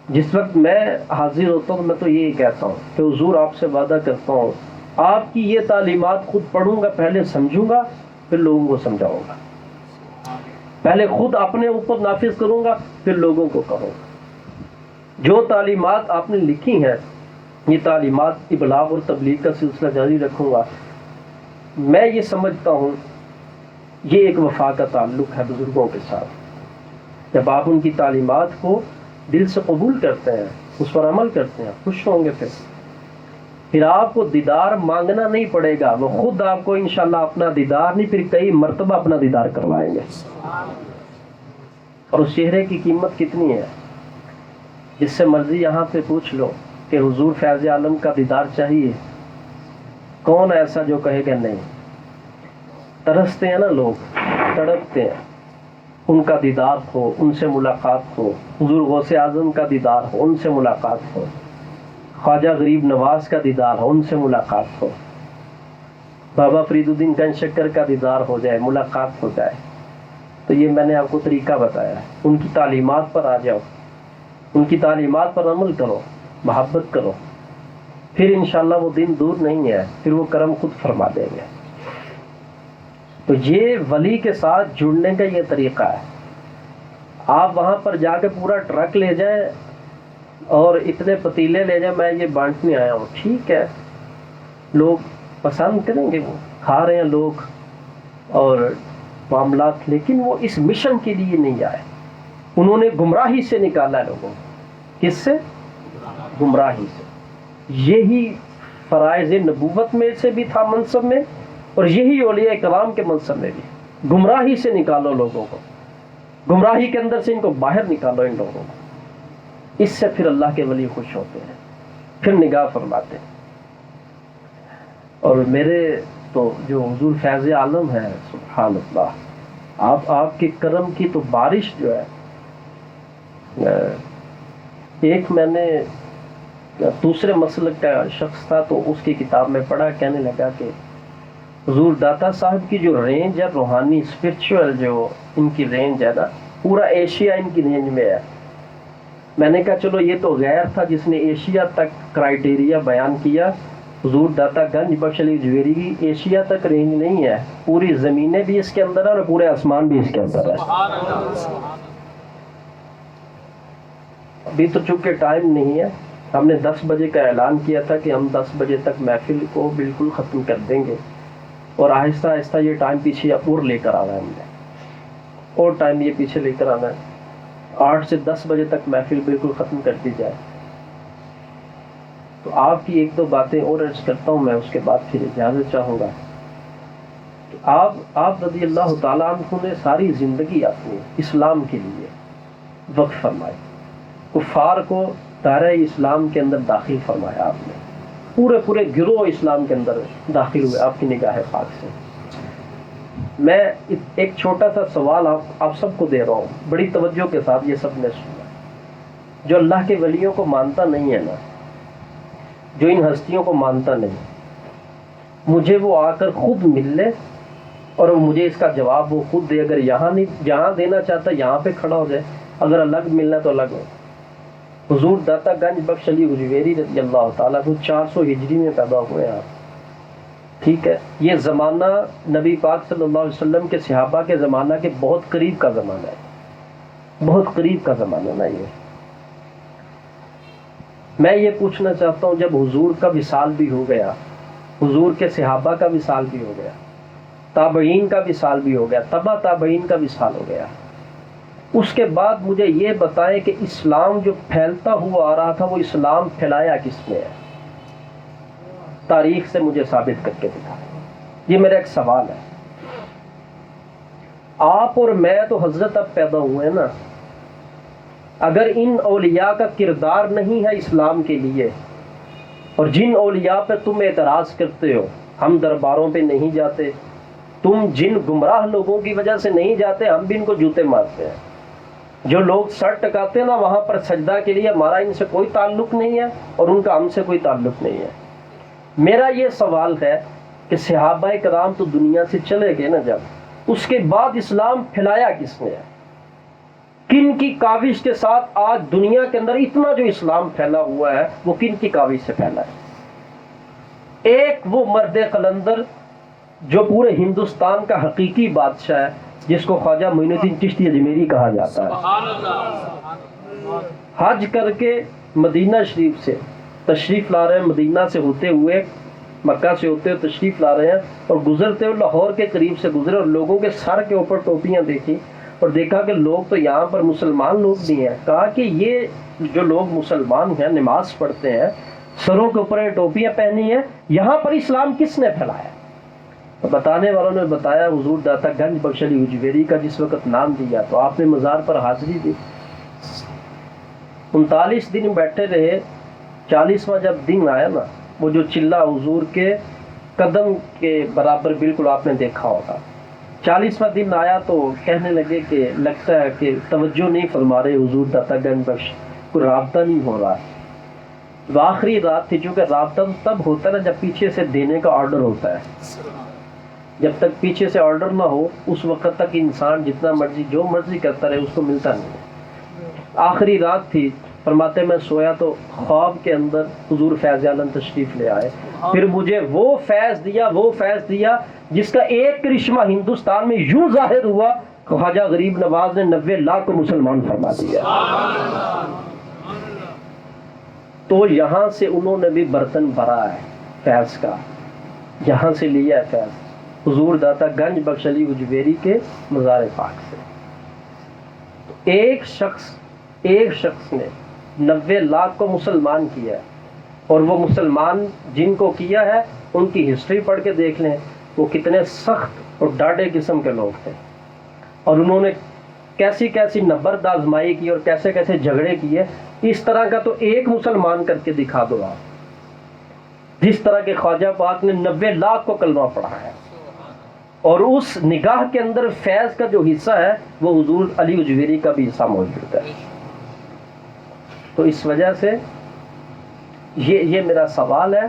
جس وقت میں حاضر ہوتا ہوں میں تو یہی کہتا ہوں کہ حضور آپ سے وعدہ کرتا ہوں آپ کی یہ تعلیمات خود پڑھوں گا، پہلے سمجھوں گا، پھر لوگوں کو سمجھاؤں گا. پہلے خود اپنے اوپر نافذ کروں گا، پھر لوگوں کو کہوں گا. جو تعلیمات آپ نے لکھی ہیں، یہ تعلیمات ابلاغ اور تبلیغ کا سلسلہ جاری رکھوں گا. میں یہ سمجھتا ہوں یہ ایک وفا کا تعلق ہے بزرگوں کے ساتھ. جب آپ ان کی تعلیمات کو دل سے قبول کرتے ہیں، اس پر عمل کرتے ہیں، خوش ہوں گے. پھر آپ کو دیدار مانگنا نہیں پڑے گا، وہ خود آپ کو انشاءاللہ اپنا دیدار نہیں، پھر کئی مرتبہ اپنا دیدار کروائیں گے. اور اس چہرے کی قیمت کتنی ہے. جس سے مرضی یہاں پہ پوچھ لو کہ حضور فیض عالم کا دیدار چاہیے، کون ایسا جو کہے گا نہیں. ترستے ہیں نا لوگ، تڑپتے ہیں، ان کا دیدار ہو، ان سے ملاقات ہو. حضور غوث اعظم کا دیدار ہو، ان سے ملاقات ہو. خواجہ غریب نواز کا دیدار ہو، ان سے ملاقات ہو. بابا فرید الدین گنج شکر کا دیدار ہو جائے، ملاقات ہو جائے. تو یہ میں نے آپ کو طریقہ بتایا ہے. ان کی تعلیمات پر آ جاؤ، ان کی تعلیمات پر عمل کرو، محبت کرو، پھر انشاءاللہ وہ دن دور نہیں ہے، پھر وہ کرم خود فرما دیں گے. تو یہ ولی کے ساتھ جڑنے کا یہ طریقہ ہے. آپ وہاں پر جا کے پورا ٹرک لے جائیں اور اتنے پتیلے لے جائیں، میں یہ بانٹنے آیا ہوں، ٹھیک ہے، لوگ پسند کریں گے، وہ کھا رہے ہیں لوگ اور معاملات، لیکن وہ اس مشن کے لیے نہیں آئے. انہوں نے گمراہی سے نکالا ہے لوگوں. کس سے؟ گمراہی سے. یہی فرائض نبوت میں سے بھی تھا منصب میں، اور یہی اولیاء کرام کے منصب میں بھی، گمراہی سے نکالو لوگوں کو، گمراہی کے اندر سے ان کو باہر نکالو ان لوگوں کو، اس سے پھر اللہ کے ولی خوش ہوتے ہیں، پھر نگاہ فرماتے ہیں۔ اور میرے تو جو حضور فیض عالم ہے، سبحان اللہ، آپ کے کرم کی تو بارش جو ہے، ایک میں نے دوسرے مسلک کا شخص تھا تو اس کی کتاب میں پڑھا، کہنے لگا کہ حضور داتا صاحب کی جو رینج ہے روحانی اسپرچول، جو ان کی رینج ہے نا، پورا ایشیا ان کی رینج میں ہے۔ میں نے کہا چلو یہ تو غیر تھا جس نے ایشیا تک کرائیٹیریا بیان کیا، حضور داتا گنج بخش علی جویری کی ایشیا تک رینج نہیں ہے، پوری زمینیں بھی اس کے اندر ہے اور پورے آسمان بھی اس کے اندر ہے۔ ابھی تو چونکہ ٹائم نہیں ہے، ہم نے 10 بجے کا اعلان کیا تھا کہ ہم 10 بجے تک محفل کو بالکل ختم کر دیں گے، اور آہستہ آہستہ یہ ٹائم پیچھے اور لے کر آنا ہے، ہم نے اور ٹائم یہ پیچھے لے کر آنا ہے، 8 سے 10 بجے تک محفل بالکل ختم کر دی جائے۔ تو آپ کی 1-2 باتیں اور عرض کرتا ہوں میں، اس کے بعد پھر اجازت چاہوں گا۔ آپ رضی اللہ تعالیٰ عنہ نے ساری زندگی اپنی اسلام کے لیے وقف فرمائی، کفار کو دائرہ اسلام کے اندر داخل فرمایا، آپ نے پورے گروہ اسلام کے اندر داخل ہوئے آپ کی نگاہ پاک سے۔ میں ایک چھوٹا سا سوال آپ سب کو دے رہا ہوں، بڑی توجہ کے ساتھ یہ سب نے سنا۔ جو اللہ کے ولیوں کو مانتا نہیں ہے نا، جو ان ہستیوں کو مانتا نہیں، مجھے وہ آ کر خود مل لے اور مجھے اس کا جواب وہ خود دے، اگر جہاں دینا چاہتا ہے یہاں پہ کھڑا ہو جائے، اگر الگ ملنا تو الگ ہو۔ حضور داتا گنج بخش علی حجویری رضی اللہ تعالیٰ کو 400 ہجری میں پیدا ہوئے آپ، ٹھیک ہے؟ یہ زمانہ نبی پاک صلی اللہ علیہ وسلم کے صحابہ کے زمانہ کے بہت قریب کا زمانہ ہے، بہت قریب کا زمانہ نا یہ۔ میں یہ پوچھنا چاہتا ہوں، جب حضور کا وصال بھی ہو گیا، حضور کے صحابہ کا وصال بھی ہو گیا، تابعین کا وصال بھی ہو گیا، تبع تابعین کا وصال ہو گیا، اس کے بعد مجھے یہ بتائیں کہ اسلام جو پھیلتا ہوا آ رہا تھا، وہ اسلام پھیلایا کس نے ہے؟ تاریخ سے مجھے ثابت کر کے دکھائیں۔ یہ میرا ایک سوال ہے۔ آپ اور میں تو حضرت اب پیدا ہوئے نا، اگر ان اولیاء کا کردار نہیں ہے اسلام کے لیے، اور جن اولیاء پہ تم اعتراض کرتے ہو، ہم درباروں پہ نہیں جاتے، تم جن گمراہ لوگوں کی وجہ سے نہیں جاتے، ہم بھی ان کو جوتے مارتے ہیں۔ جو لوگ سر ٹکاتے ہیں نا وہاں پر سجدہ کے لیے، ہمارا ان سے کوئی تعلق نہیں ہے اور ان کا ہم سے کوئی تعلق نہیں ہے۔ میرا یہ سوال ہے کہ صحابہ کرام تو دنیا سے چلے گئے نا، جب اس کے بعد اسلام پھیلایا کس نے ہے؟ کن کی کاوش کے ساتھ آج دنیا کے اندر اتنا جو اسلام پھیلا ہوا ہے، وہ کن کی کاوش سے پھیلا ہے؟ ایک وہ مرد قلندر جو پورے ہندوستان کا حقیقی بادشاہ ہے، جس کو خواجہ معین الدین چشتی اجمیری کہا جاتا ہے، حج کر کے مدینہ شریف سے تشریف لا رہے ہیں، مدینہ سے ہوتے ہوئے، مکہ سے ہوتے ہوئے تشریف لا رہے ہیں، اور گزرتے ہوئے لاہور کے قریب سے گزرے اور لوگوں کے سر کے اوپر ٹوپیاں دیکھی اور دیکھا کہ لوگ تو یہاں پر مسلمان لوگ بھی ہیں۔ کہا کہ یہ جو لوگ مسلمان ہیں، نماز پڑھتے ہیں، سروں کے اوپر ٹوپیاں پہنی ہیں، یہاں پر اسلام کس نے پھیلایا؟ بتانے والوں نے بتایا حضور داتا گنج بخش علی حجویری کا جس وقت نام دیا تو آپ نے مزار پر حاضری دی، 39 دن بیٹھے رہے، 40واں جب دن آیا نا، وہ جو چلہ حضور کے قدم کے برابر بالکل آپ نے دیکھا ہوگا، 40واں دن آیا تو کہنے لگے کہ لگتا ہے کہ توجہ نہیں فرما رہے حضور داتا گنج بخش، کوئی رابطہ نہیں ہو رہا۔ وہ آخری رات تھی، چونکہ رابطہ تب ہوتا ہے نا جب پیچھے سے دینے کا آرڈر ہوتا ہے، جب تک پیچھے سے آرڈر نہ ہو اس وقت تک انسان جتنا مرضی جو مرضی کرتا رہے اس کو ملتا نہیں۔ آخری رات تھی، فرماتے میں سویا تو خواب کے اندر حضور فیض عالم تشریف لے آئے، پھر مجھے وہ فیض دیا جس کا ایک کرشمہ ہندوستان میں یوں ظاہر ہوا کہ خواجہ غریب نواز نے 90 لاکھ کو مسلمان فرما دیا۔ تو یہاں سے انہوں نے بھی برتن بھرا ہے فیض کا، یہاں سے لیا ہے فیض حضور داتا گنج بخش علی حجویری کے مزار پاک سے۔ ایک شخص نے 90 لاکھ کو مسلمان کیا ہے، اور وہ مسلمان جن کو کیا ہے ان کی ہسٹری پڑھ کے دیکھ لیں، وہ کتنے سخت اور ڈاڈے قسم کے لوگ تھے، اور انہوں نے کیسی کیسی نبرد آزمائی کی اور کیسے کیسے جھگڑے کیے. اس طرح کا تو ایک مسلمان کر کے دکھا دو آپ، جس طرح کے خواجہ پاک نے 90 لاکھ کو کلمہ پڑھا ہے، اور اس نگاہ کے اندر فیض کا جو حصہ ہے وہ حضور علی اجویری کا بھی حصہ موجود ہے. تو اس وجہ سے یہ میرا سوال ہے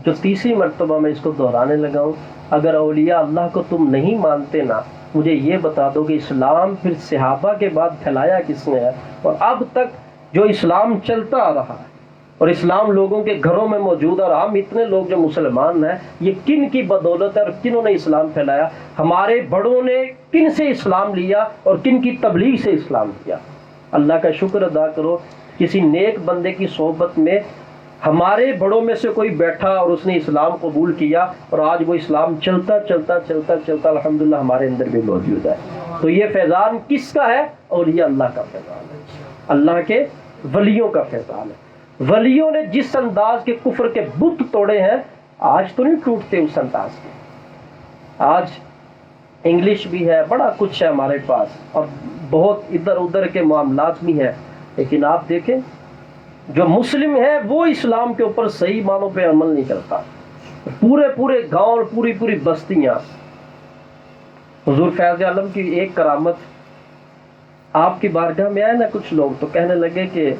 جو تیسری مرتبہ میں اس کو دہرانے لگا ہوں. اگر اولیاء اللہ کو تم نہیں مانتے نا، مجھے یہ بتا دو کہ اسلام پھر صحابہ کے بعد پھیلایا کس نے ہے، اور اب تک جو اسلام چلتا آ رہا ہے اور اسلام لوگوں کے گھروں میں موجود ہے، اور ہم اتنے لوگ جو مسلمان ہیں، یہ کن کی بدولت ہے اور کنہوں نے اسلام پھیلایا؟ ہمارے بڑوں نے کن سے اسلام لیا اور کن کی تبلیغ سے اسلام لیا؟ اللہ کا شکر ادا کرو، کسی نیک بندے کی صحبت میں ہمارے بڑوں میں سے کوئی بیٹھا اور اس نے اسلام قبول کیا، اور آج وہ اسلام چلتا چلتا چلتا چلتا الحمدللہ ہمارے اندر بھی موجود ہے. تو یہ فیضان کس کا ہے؟ اولیاء اللہ کا فیضان ہے، اللہ کے ولیوں کا فیضان ہے. ولیوں نے جس انداز کے کفر کے بت توڑے ہیں، آج تو نہیں ٹوٹتے اس انداز کے. آج انگلش بھی ہے، بڑا کچھ ہے ہمارے پاس، اور بہت ادھر ادھر کے معاملات بھی ہیں، لیکن آپ دیکھیں جو مسلم ہے وہ اسلام کے اوپر صحیح معنوں پہ عمل نہیں کرتا. پورے پورے گاؤں اور پوری پوری بستیاں. حضور فیض عالم کی ایک کرامت، آپ کی بارگاہ میں آئے نا کچھ لوگ تو کہنے لگے کہ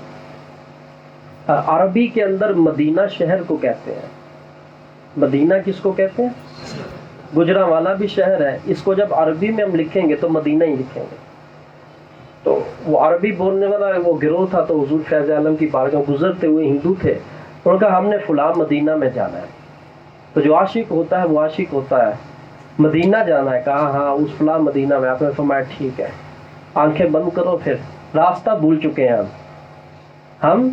عربی کے اندر مدینہ شہر کو کہتے ہیں. مدینہ کس کو کہتے ہیں؟ گجرانوالا بھی شہر ہے، اس کو جب عربی میں ہم لکھیں گے تو مدینہ ہی لکھیں گے. تو وہ عربی بولنے والا وہ گروہ تھا، تو حضور فیض عالم کی بارگاہ گزرتے ہوئے ہندو تھے، انہوں نے کہا ہم نے فلاں مدینہ میں جانا ہے. تو جو عاشق ہوتا ہے وہ عاشق ہوتا ہے، مدینہ جانا ہے، کہا ہاں اس فلاں مدینہ میں. آپ نے فرمایا ٹھیک ہے، آنکھیں بند کرو، پھر راستہ بھول چکے ہیں ہم.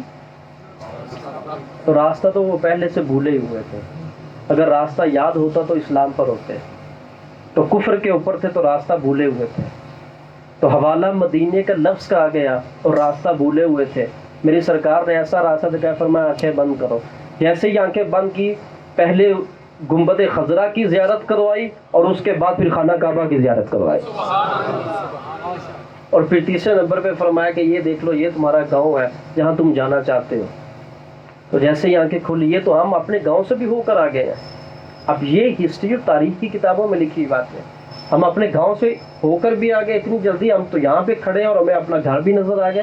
تو راستہ تو وہ پہلے سے بھولے ہوئے تھے. اگر راستہ یاد ہوتا تو اسلام پر ہوتے، تو کفر کے اوپر تھے تو راستہ بھولے ہوئے تھے. تو حوالہ مدینے کا لفظ کہا گیا اور راستہ بھولے ہوئے تھے. میری سرکار نے ایسا راستہ دکھایا، فرمایا آنکھیں بند کرو. جیسے ہی آنکھیں بند کی، پہلے گنبد خضرا کی زیارت کروائی اور اس کے بعد پھر خانہ کعبہ کی زیارت کروائی، اور پھر تیسرے نمبر پہ فرمایا کہ یہ دیکھ لو، یہ تمہارا گاؤں ہے جہاں تم جانا چاہتے ہو. تو جیسے ہی آنکھیں کھلی، یہ تو ہم اپنے گاؤں سے بھی ہو کر آ گئے ہیں. اب یہ ہسٹری اور تاریخ کی کتابوں میں لکھی بات ہے، ہم اپنے گاؤں سے ہو کر بھی آ گئے اتنی جلدی. ہم تو یہاں پہ کھڑے ہیں اور ہمیں اپنا گھر بھی نظر آ گیا.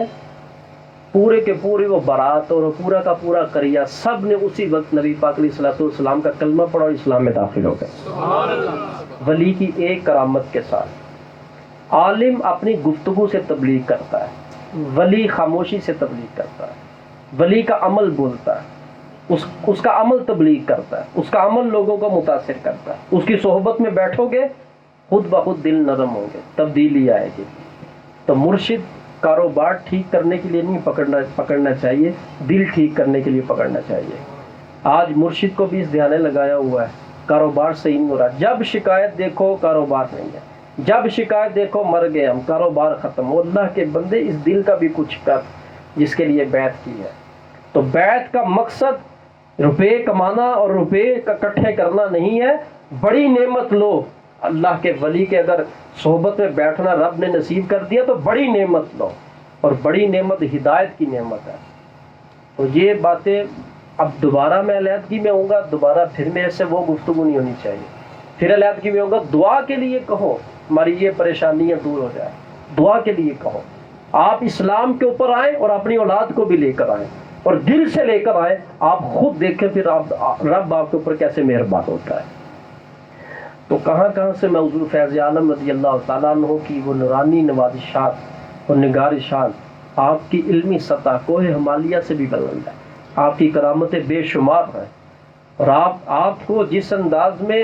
پورے کے پورے وہ بارات اور پورا کا پورا قریہ سب نے اسی وقت نبی پاک علیہ الصلوۃ والسلام کا کلمہ پڑھا اور اسلام میں داخل ہو گئے. ولی کی ایک کرامت کے ساتھ. عالم اپنی گفتگو سے تبلیغ کرتا ہے، ولی خاموشی سے تبلیغ کرتا ہے. ولی کا عمل بولتا ہے، اس کا عمل تبلیغ کرتا ہے، اس کا عمل لوگوں کو متاثر کرتا ہے. اس کی صحبت میں بیٹھو گے خود بخود دل نرم ہوں گے، تبدیلی آئے گی. تو مرشد کاروبار ٹھیک کرنے کے لیے نہیں پکڑنا چاہیے، دل ٹھیک کرنے کے لیے پکڑنا چاہیے. آج مرشد کو بھی اس دھیانے لگایا ہوا ہے، کاروبار صحیح نہیں ہو رہا. جب شکایت دیکھو کاروبار نہیں ہے، جب شکایت دیکھو مر گئے ہم، کاروبار ختم. اللہ کے بندے اس دل کا بھی کچھ کر جس کے لیے بیعت کی ہے. تو بیعت کا مقصد روپے کمانا اور روپے کا اکٹھے کرنا نہیں ہے. بڑی نعمت لو، اللہ کے ولی کے اگر صحبت میں بیٹھنا رب نے نصیب کر دیا تو بڑی نعمت لو، اور بڑی نعمت ہدایت کی نعمت ہے. تو یہ باتیں اب دوبارہ میں علیحدگی میں ہوں گا، دوبارہ پھر میرے سے وہ گفتگو نہیں ہونی چاہیے. پھر علیحدگی میں ہوں گا، دعا کے لیے کہو ہماری یہ پریشانیاں دور ہو جائے. دعا کے لیے کہو، آپ اسلام کے اوپر آئیں اور اپنی اولاد کو بھی لے کر آئیں اور دل سے لے کر آئیں. آپ خود دیکھیں پھر رب آپ کے اوپر کیسے مہربان ہوتا ہے. تو کہاں کہاں سے میں حضور فیض عالم رضی اللہ تعالیٰ عنہ کی وہ نورانی نوازشات اور نگارشات، آپ کی علمی سطح کوہ ہمالیہ سے بھی بلند ہے. آپ کی کرامتیں بے شمار ہیں، اور آپ کو جس انداز میں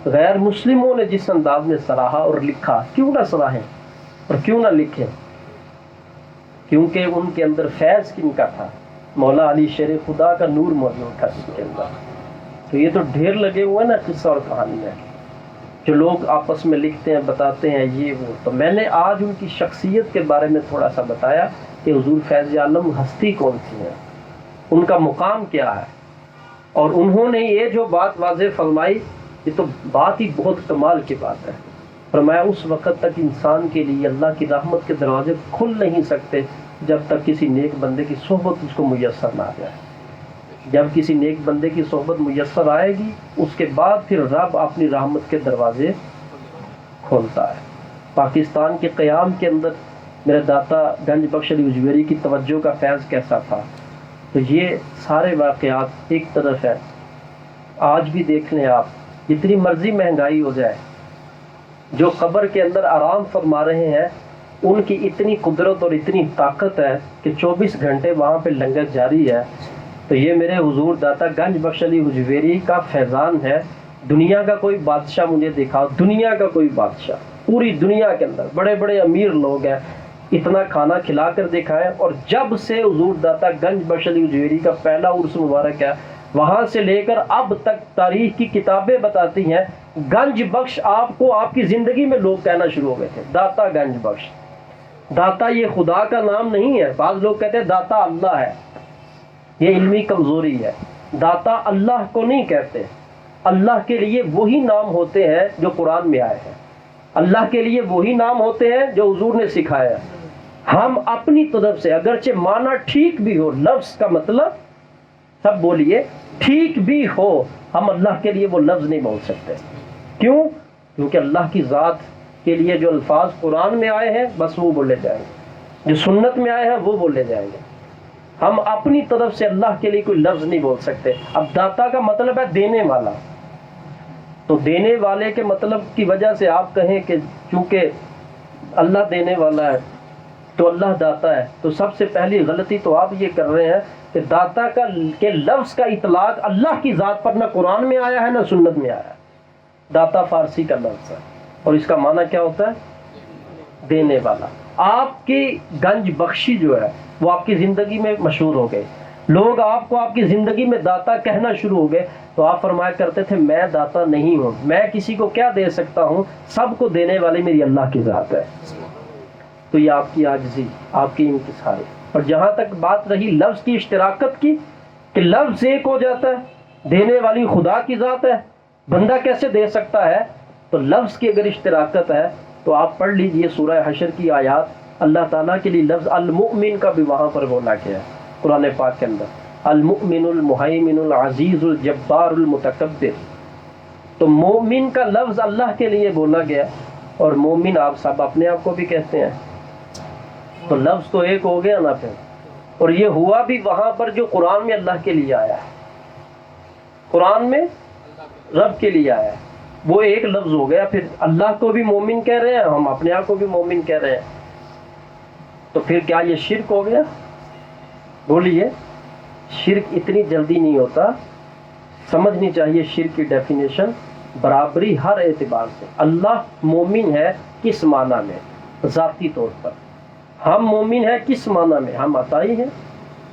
غیر مسلموں نے جس انداز میں سراہا اور لکھا، کیوں نہ سراہیں اور کیوں نہ لکھیں؟ کیونکہ ان کے اندر فیض کن کا تھا؟ مولا علی شیر خدا کا نور موجود تھا جن کے اندر. تو یہ تو ڈھیر لگے ہوئے نا قصہ اور کہانی ہے جو لوگ آپس میں لکھتے ہیں، بتاتے ہیں یہ وہ. تو میں نے آج ان کی شخصیت کے بارے میں تھوڑا سا بتایا کہ حضور فیض عالم ہستی کون سی ہے، ان کا مقام کیا ہے. اور انہوں نے یہ جو بات واضح فرمائی یہ تو بات ہی بہت کمال کی بات ہے. فرمایا اس وقت تک انسان کے لیے اللہ کی رحمت کے دروازے کھل نہیں سکتے جب تک کسی نیک بندے کی صحبت اس کو میسر نہ آ جائے. جب کسی نیک بندے کی صحبت میسر آئے گی اس کے بعد پھر رب اپنی رحمت کے دروازے کھولتا ہے. پاکستان کے قیام کے اندر میرے داتا گنج بخش علی اجویری کی توجہ کا فیض کیسا تھا. تو یہ سارے واقعات ایک طرف ہے. آج بھی دیکھ لیں آپ, جتنی مرضی مہنگائی ہو جائے, جو قبر کے اندر آرام فرما رہے ہیں ان کی اتنی قدرت اور اتنی طاقت ہے کہ 24 گھنٹے وہاں پہ لنگر جاری ہے. تو یہ میرے حضور داتا گنج بخش علی اجویری کا فیضان ہے. دنیا کا کوئی بادشاہ مجھے دکھاؤ, دنیا کا کوئی بادشاہ, پوری دنیا کے اندر بڑے بڑے امیر لوگ ہیں, اتنا کھانا کھلا کر دکھائے. اور جب سے حضور داتا گنج بخش علی اجویری کا پہلا عرس مبارک ہے, وہاں سے لے کر اب تک تاریخ کی کتابیں بتاتی ہیں گنج بخش آپ کو آپ کی زندگی میں لوگ کہنا شروع ہو گئے تھے داتا گنج بخش. داتا یہ خدا کا نام نہیں ہے. بعض لوگ کہتے ہیں داتا اللہ ہے, یہ علمی کمزوری ہے. داتا اللہ کو نہیں کہتے. اللہ کے لیے وہی نام ہوتے ہیں جو قرآن میں آئے ہیں. اللہ کے لیے وہی نام ہوتے ہیں جو حضور نے سکھایا. ہم اپنی طرف سے اگرچہ معنی ٹھیک بھی ہو, لفظ کا مطلب سب بولیے ٹھیک بھی ہو, ہم اللہ کے لیے وہ لفظ نہیں بول سکتے. کیوں؟ کیونکہ اللہ کی ذات کے لیے جو الفاظ قرآن میں آئے ہیں بس وہ بولے جائیں گے, جو سنت میں آئے ہیں وہ بولے جائیں گے. ہم اپنی طرف سے اللہ کے لیے کوئی لفظ نہیں بول سکتے. اب داتا کا مطلب ہے دینے والا, تو دینے والے کے مطلب کی وجہ سے آپ کہیں کہ چونکہ اللہ دینے والا ہے تو اللہ داتا ہے, تو سب سے پہلی غلطی تو آپ یہ کر رہے ہیں کہ داتا کے لفظ کا اطلاق اللہ کی ذات پر نہ قرآن میں آیا ہے نہ سنت میں آیا ہے. داتا فارسی کا لفظ ہے اور اس کا معنی کیا ہوتا ہے؟ دینے والا. آپ کی گنج بخشی جو ہے وہ آپ کی زندگی میں مشہور ہو گئی, لوگ آپ کو آپ کی زندگی میں داتا کہنا شروع ہو گئے. تو آپ فرمایا کرتے تھے میں داتا نہیں ہوں, میں کسی کو کیا دے سکتا ہوں, سب کو دینے والی میری اللہ کی ذات ہے. تو یہ آپ کی عاجزی, آپ کی انکساری. اور جہاں تک بات رہی لفظ کی اشتراکت کی کہ لفظ ایک ہو جاتا ہے, دینے والی خدا کی ذات ہے, بندہ کیسے دے سکتا ہے؟ تو لفظ کی اگر اشتراکت ہے تو آپ پڑھ لیجئے سورہ حشر کی آیات. اللہ تعالیٰ کے لیے لفظ المؤمن کا بھی وہاں پر بولا گیا ہے قرآن پاک کے اندر, المؤمن المہیمن العزیز الجبار المتکبر. تو مومن کا لفظ اللہ کے لیے بولا گیا, اور مومن آپ سب اپنے آپ کو بھی کہتے ہیں, تو لفظ تو ایک ہو گیا نا پھر. اور یہ ہوا بھی وہاں پر جو قرآن میں اللہ کے لیے آیا ہے, قرآن میں رب کے لیے آیا ہے, وہ ایک لفظ ہو گیا. پھر اللہ کو بھی مومن کہہ رہے ہیں, ہم اپنے آپ کو بھی مومن کہہ رہے ہیں, تو پھر کیا یہ شرک ہو گیا؟ بولیے, شرک اتنی جلدی نہیں ہوتا. سمجھنی چاہیے شرک کی ڈیفینیشن, برابری ہر اعتبار سے. اللہ مومن ہے کس معنی میں؟ ذاتی طور پر. ہم مومن ہیں کس معنی میں؟ ہم عطائی ہیں,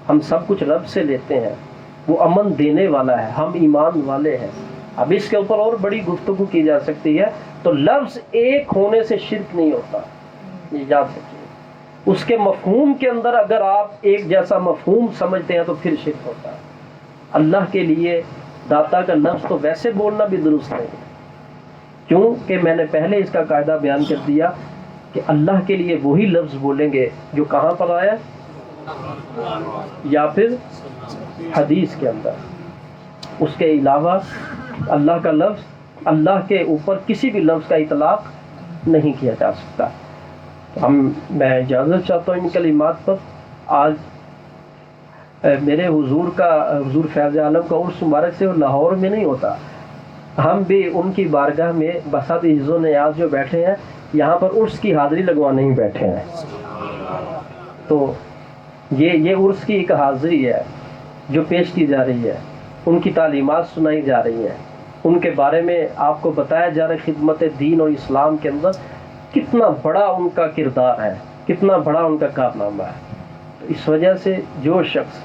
ہم سب کچھ رب سے لیتے ہیں, وہ امن دینے والا ہے, ہم ایمان والے ہیں. اب اس کے اوپر اور بڑی گفتگو کی جا سکتی ہے. تو لفظ ایک ہونے سے شرک نہیں ہوتا, یہ یاد رکھیے. اس کے مفہوم کے اندر اگر آپ ایک جیسا مفہوم سمجھتے ہیں تو پھر شرک ہوتا ہے. اللہ کے لیے داتا کا لفظ تو ویسے بولنا بھی درست نہیں, کیونکہ میں نے پہلے اس کا قاعدہ بیان کر دیا کہ اللہ کے لیے وہی لفظ بولیں گے جو کہاں پر آیا یا پھر حدیث کے اندر. اس کے علاوہ اللہ کا لفظ, اللہ کے اوپر کسی بھی لفظ کا اطلاق نہیں کیا جا سکتا. میں اجازت چاہتا ہوں ان کلمات پر. آج میرے حضور فیض عالم کا عرس مبارک سے لاہور میں نہیں ہوتا, ہم بھی ان کی بارگاہ میں بسات عز و نیاز جو بیٹھے ہیں یہاں پر عرس کی حاضری لگوانے ہی بیٹھے ہیں. تو یہ عرس کی ایک حاضری ہے جو پیش کی جا رہی ہے, ان کی تعلیمات سنائی جا رہی ہیں, ان کے بارے میں آپ کو بتایا جا رہا ہے. خدمت دین اور اسلام کے اندر کتنا بڑا ان کا کردار ہے, کتنا بڑا ان کا کارنامہ ہے. تو اس وجہ سے جو شخص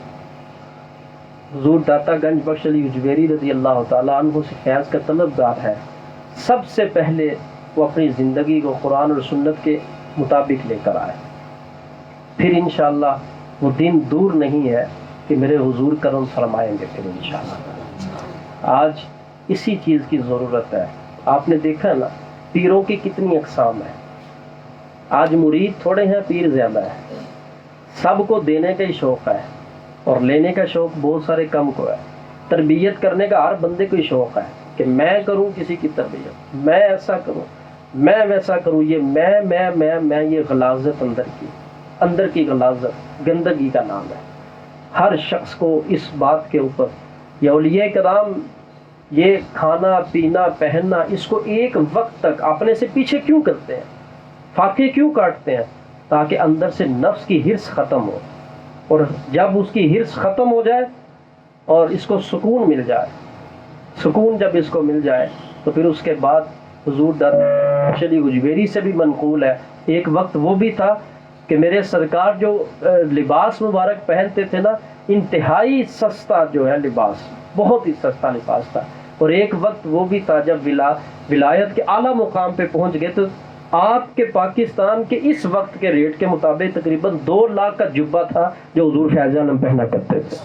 حضور داتا گنج بخش علی اجویری رضی اللہ تعالیٰ عنہ سے فیض کا طلبگار ہے, سب سے پہلے وہ اپنی زندگی کو قرآن اور سنت کے مطابق لے کر آئے. پھر انشاءاللہ وہ دن دور نہیں ہے کہ میرے حضور کرم فرمائیں گے. پھر انشاءاللہ آج اسی چیز کی ضرورت ہے. آپ نے دیکھا نا پیروں کی کتنی اقسام ہیں. آج مرید تھوڑے ہیں، پیر زیادہ ہے. سب کو دینے کا ہی شوق ہے اور لینے کا شوق بہت سارے کم کو ہے. تربیت کرنے کا ہر بندے کو ہی شوق ہے کہ میں کروں کسی کی تربیت، میں ایسا کروں، میں ویسا کروں. یہ میں یہ غلاظت اندر کی غلاظت گندگی کا نام ہے. ہر شخص کو اس بات کے اوپر، یہ اولیاء کرام یہ کھانا پینا پہننا اس کو ایک وقت تک اپنے سے پیچھے کیوں کرتے ہیں، فاقے کیوں کاٹتے ہیں؟ تاکہ اندر سے نفس کی حرص ختم ہو، اور جب اس کی حرص ختم ہو جائے اور اس کو سکون مل جائے، سکون جب اس کو مل جائے تو پھر اس کے بعد حضور دادا شری اجویری سے بھی منقول ہے، ایک وقت وہ بھی تھا کہ میرے سرکار جو لباس مبارک پہنتے تھے نا، انتہائی سستا جو ہے لباس، بہت ہی سستا لباس تھا. اور ایک وقت وہ بھی تھا جب ولایت کے اعلیٰ مقام پہ پہنچ گئے تو آپ کے پاکستان کے اس وقت کے ریٹ کے مطابق تقریباً 2 لاکھ کا جبہ تھا جو حضور فیض عالم پہنا کرتے تھے.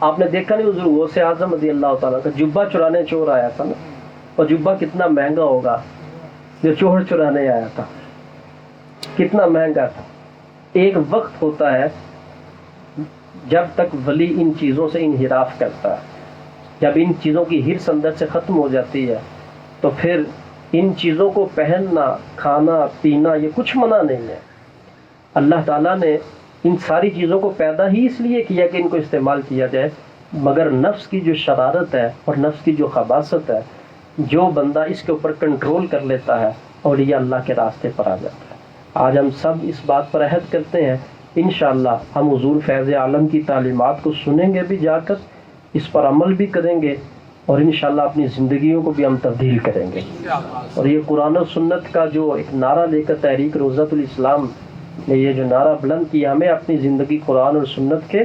آپ نے دیکھا نہیں حضور غوث اعظم رضی اللہ تعالیٰ کا جبہ چرانے چور آیا تھا نا، اور جبہ کتنا مہنگا ہوگا جو چور چرانے آیا تھا، کتنا مہنگا تھا. ایک وقت ہوتا ہے جب تک ولی ان چیزوں سے انحراف کرتا ہے، جب ان چیزوں کی حرص اندر سے ختم ہو جاتی ہے تو پھر ان چیزوں کو پہننا، کھانا پینا یہ کچھ منع نہیں ہے. اللہ تعالیٰ نے ان ساری چیزوں کو پیدا ہی اس لیے کیا کہ ان کو استعمال کیا جائے، مگر نفس کی جو شرارت ہے اور نفس کی جو خباثت ہے، جو بندہ اس کے اوپر کنٹرول کر لیتا ہے اولیاء اللہ کے راستے پر آ جاتا ہے. آج ہم سب اس بات پر عہد کرتے ہیں انشاءاللہ ہم حضور فیض عالم کی تعلیمات کو سنیں گے بھی جا کر، اس پر عمل بھی کریں گے، اور انشاءاللہ اپنی زندگیوں کو بھی ہم تبدیل کریں گے. اور یہ قرآن و سنت کا جو ایک نعرہ لے کر تحریک روضۃ الاسلام نے یہ جو نعرہ بلند کیا، ہمیں اپنی زندگی قرآن اور سنت کے،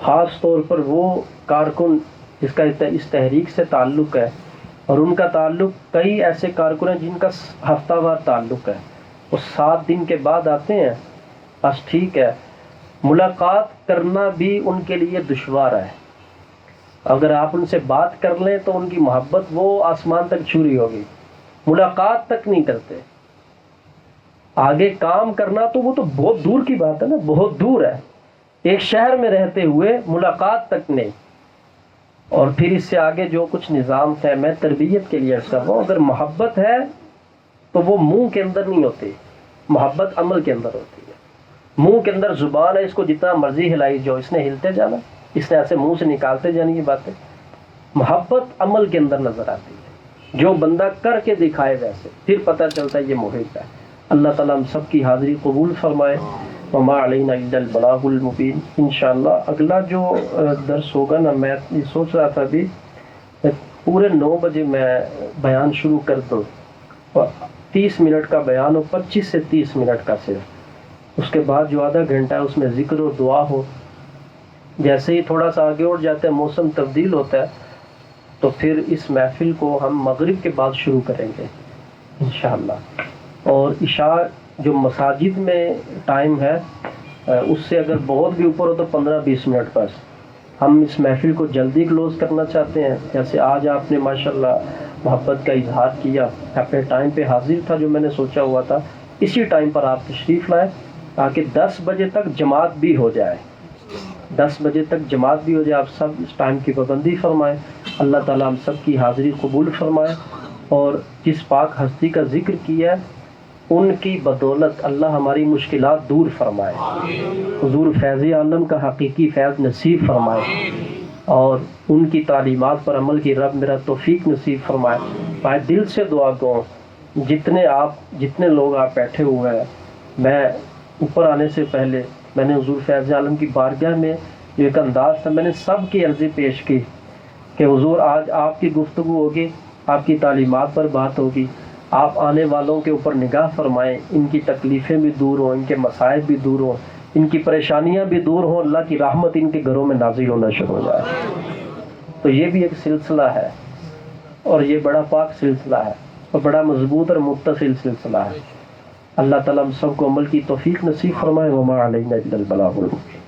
خاص طور پر وہ کارکن جس کا اس تحریک سے تعلق ہے، اور ان کا تعلق کئی ایسے کارکن ہیں جن کا ہفتہ وار تعلق ہے، وہ 7 دن کے بعد آتے ہیں، بس ٹھیک ہے. ملاقات کرنا بھی ان کے لیے دشوار ہے. اگر آپ ان سے بات کر لیں تو ان کی محبت وہ آسمان تک چھوری ہوگی، ملاقات تک نہیں کرتے. آگے کام کرنا تو وہ تو بہت دور کی بات ہے نا، بہت دور ہے، ایک شہر میں رہتے ہوئے ملاقات تک نہیں. اور پھر اس سے آگے جو کچھ نظام ہے، میں تربیت کے لیے عرض کر رہا ہوں، اگر محبت ہے تو وہ منہ کے اندر نہیں ہوتی، محبت عمل کے اندر ہوتی ہے. منہ کے اندر زبان ہے، اس کو جتنا مرضی ہلائی جو اس نے ہلتے جانا، اس نے ایسے منہ سے نکالتے جانے کی باتیں. محبت عمل کے اندر نظر آتی ہے، جو بندہ کر کے دکھائے ویسے پھر پتہ چلتا ہے یہ محب ہے. اللہ تعالیٰ ہم سب کی حاضری قبول فرمائے. وما علینا الا البلاغ المبین. انشاءاللہ اگلا جو درس ہوگا نا، میں یہ سوچ رہا تھا ابھی پورے 9 بجے میں بیان شروع کر دوں، اور 30 منٹ کا بیان ہو، 25 سے 30 منٹ کا صرف. اس کے بعد جو آدھا گھنٹہ ہے اس میں ذکر و دعا ہو. جیسے ہی تھوڑا سا آگے اٹھ جاتا ہے، موسم تبدیل ہوتا ہے، تو پھر اس محفل کو ہم مغرب کے بعد شروع کریں گے انشاءاللہ. اور عشاء جو مساجد میں ٹائم ہے اس سے اگر بہت بھی اوپر ہو تو 15-20 منٹ بس. ہم اس محفل کو جلدی کلوز کرنا چاہتے ہیں. جیسے آج آپ نے ماشاءاللہ محبت کا اظہار کیا، اپنے ٹائم پہ حاضر تھا، جو میں نے سوچا ہوا تھا اسی ٹائم پر آپ تشریف لائیں تاکہ 10 بجے تک جماعت بھی ہو جائے. 10 بجے تک جماعت بھی ہو جائے. آپ سب اس ٹائم کی پابندی فرمائیں. اللہ تعالیٰ ہم سب کی حاضری قبول فرمائے، اور جس پاک ہستی کا ذکر کیا ہے ان کی بدولت اللہ ہماری مشکلات دور فرمائے. حضور فیض عالم کا حقیقی فیض نصیب فرمائے، اور ان کی تعلیمات پر عمل کی رب میرا توفیق نصیب فرمائے. میں دل سے دعا گو جتنے لوگ آپ بیٹھے ہوئے ہیں، میں اوپر آنے سے پہلے میں نے حضور فیض عالم کی بارگاہ میں جو ایک انداز تھا، میں نے سب کی عرضی پیش کی کہ حضور آج آپ کی گفتگو ہوگی، آپ کی تعلیمات پر بات ہوگی، آپ آنے والوں کے اوپر نگاہ فرمائیں، ان کی تکلیفیں بھی دور ہوں، ان کے مصائب بھی دور ہوں، ان کی پریشانیاں بھی دور ہوں، اللہ کی رحمت ان کے گھروں میں نازل ہونا شروع ہو جائے. تو یہ بھی ایک سلسلہ ہے، اور یہ بڑا پاک سلسلہ ہے، اور بڑا مضبوط اور متصل سلسلہ ہے. اللہ تعالیٰ ہم سب کو عمل کی توفیق نصیب فرمائے. وما علینا الا البلاغ المبین.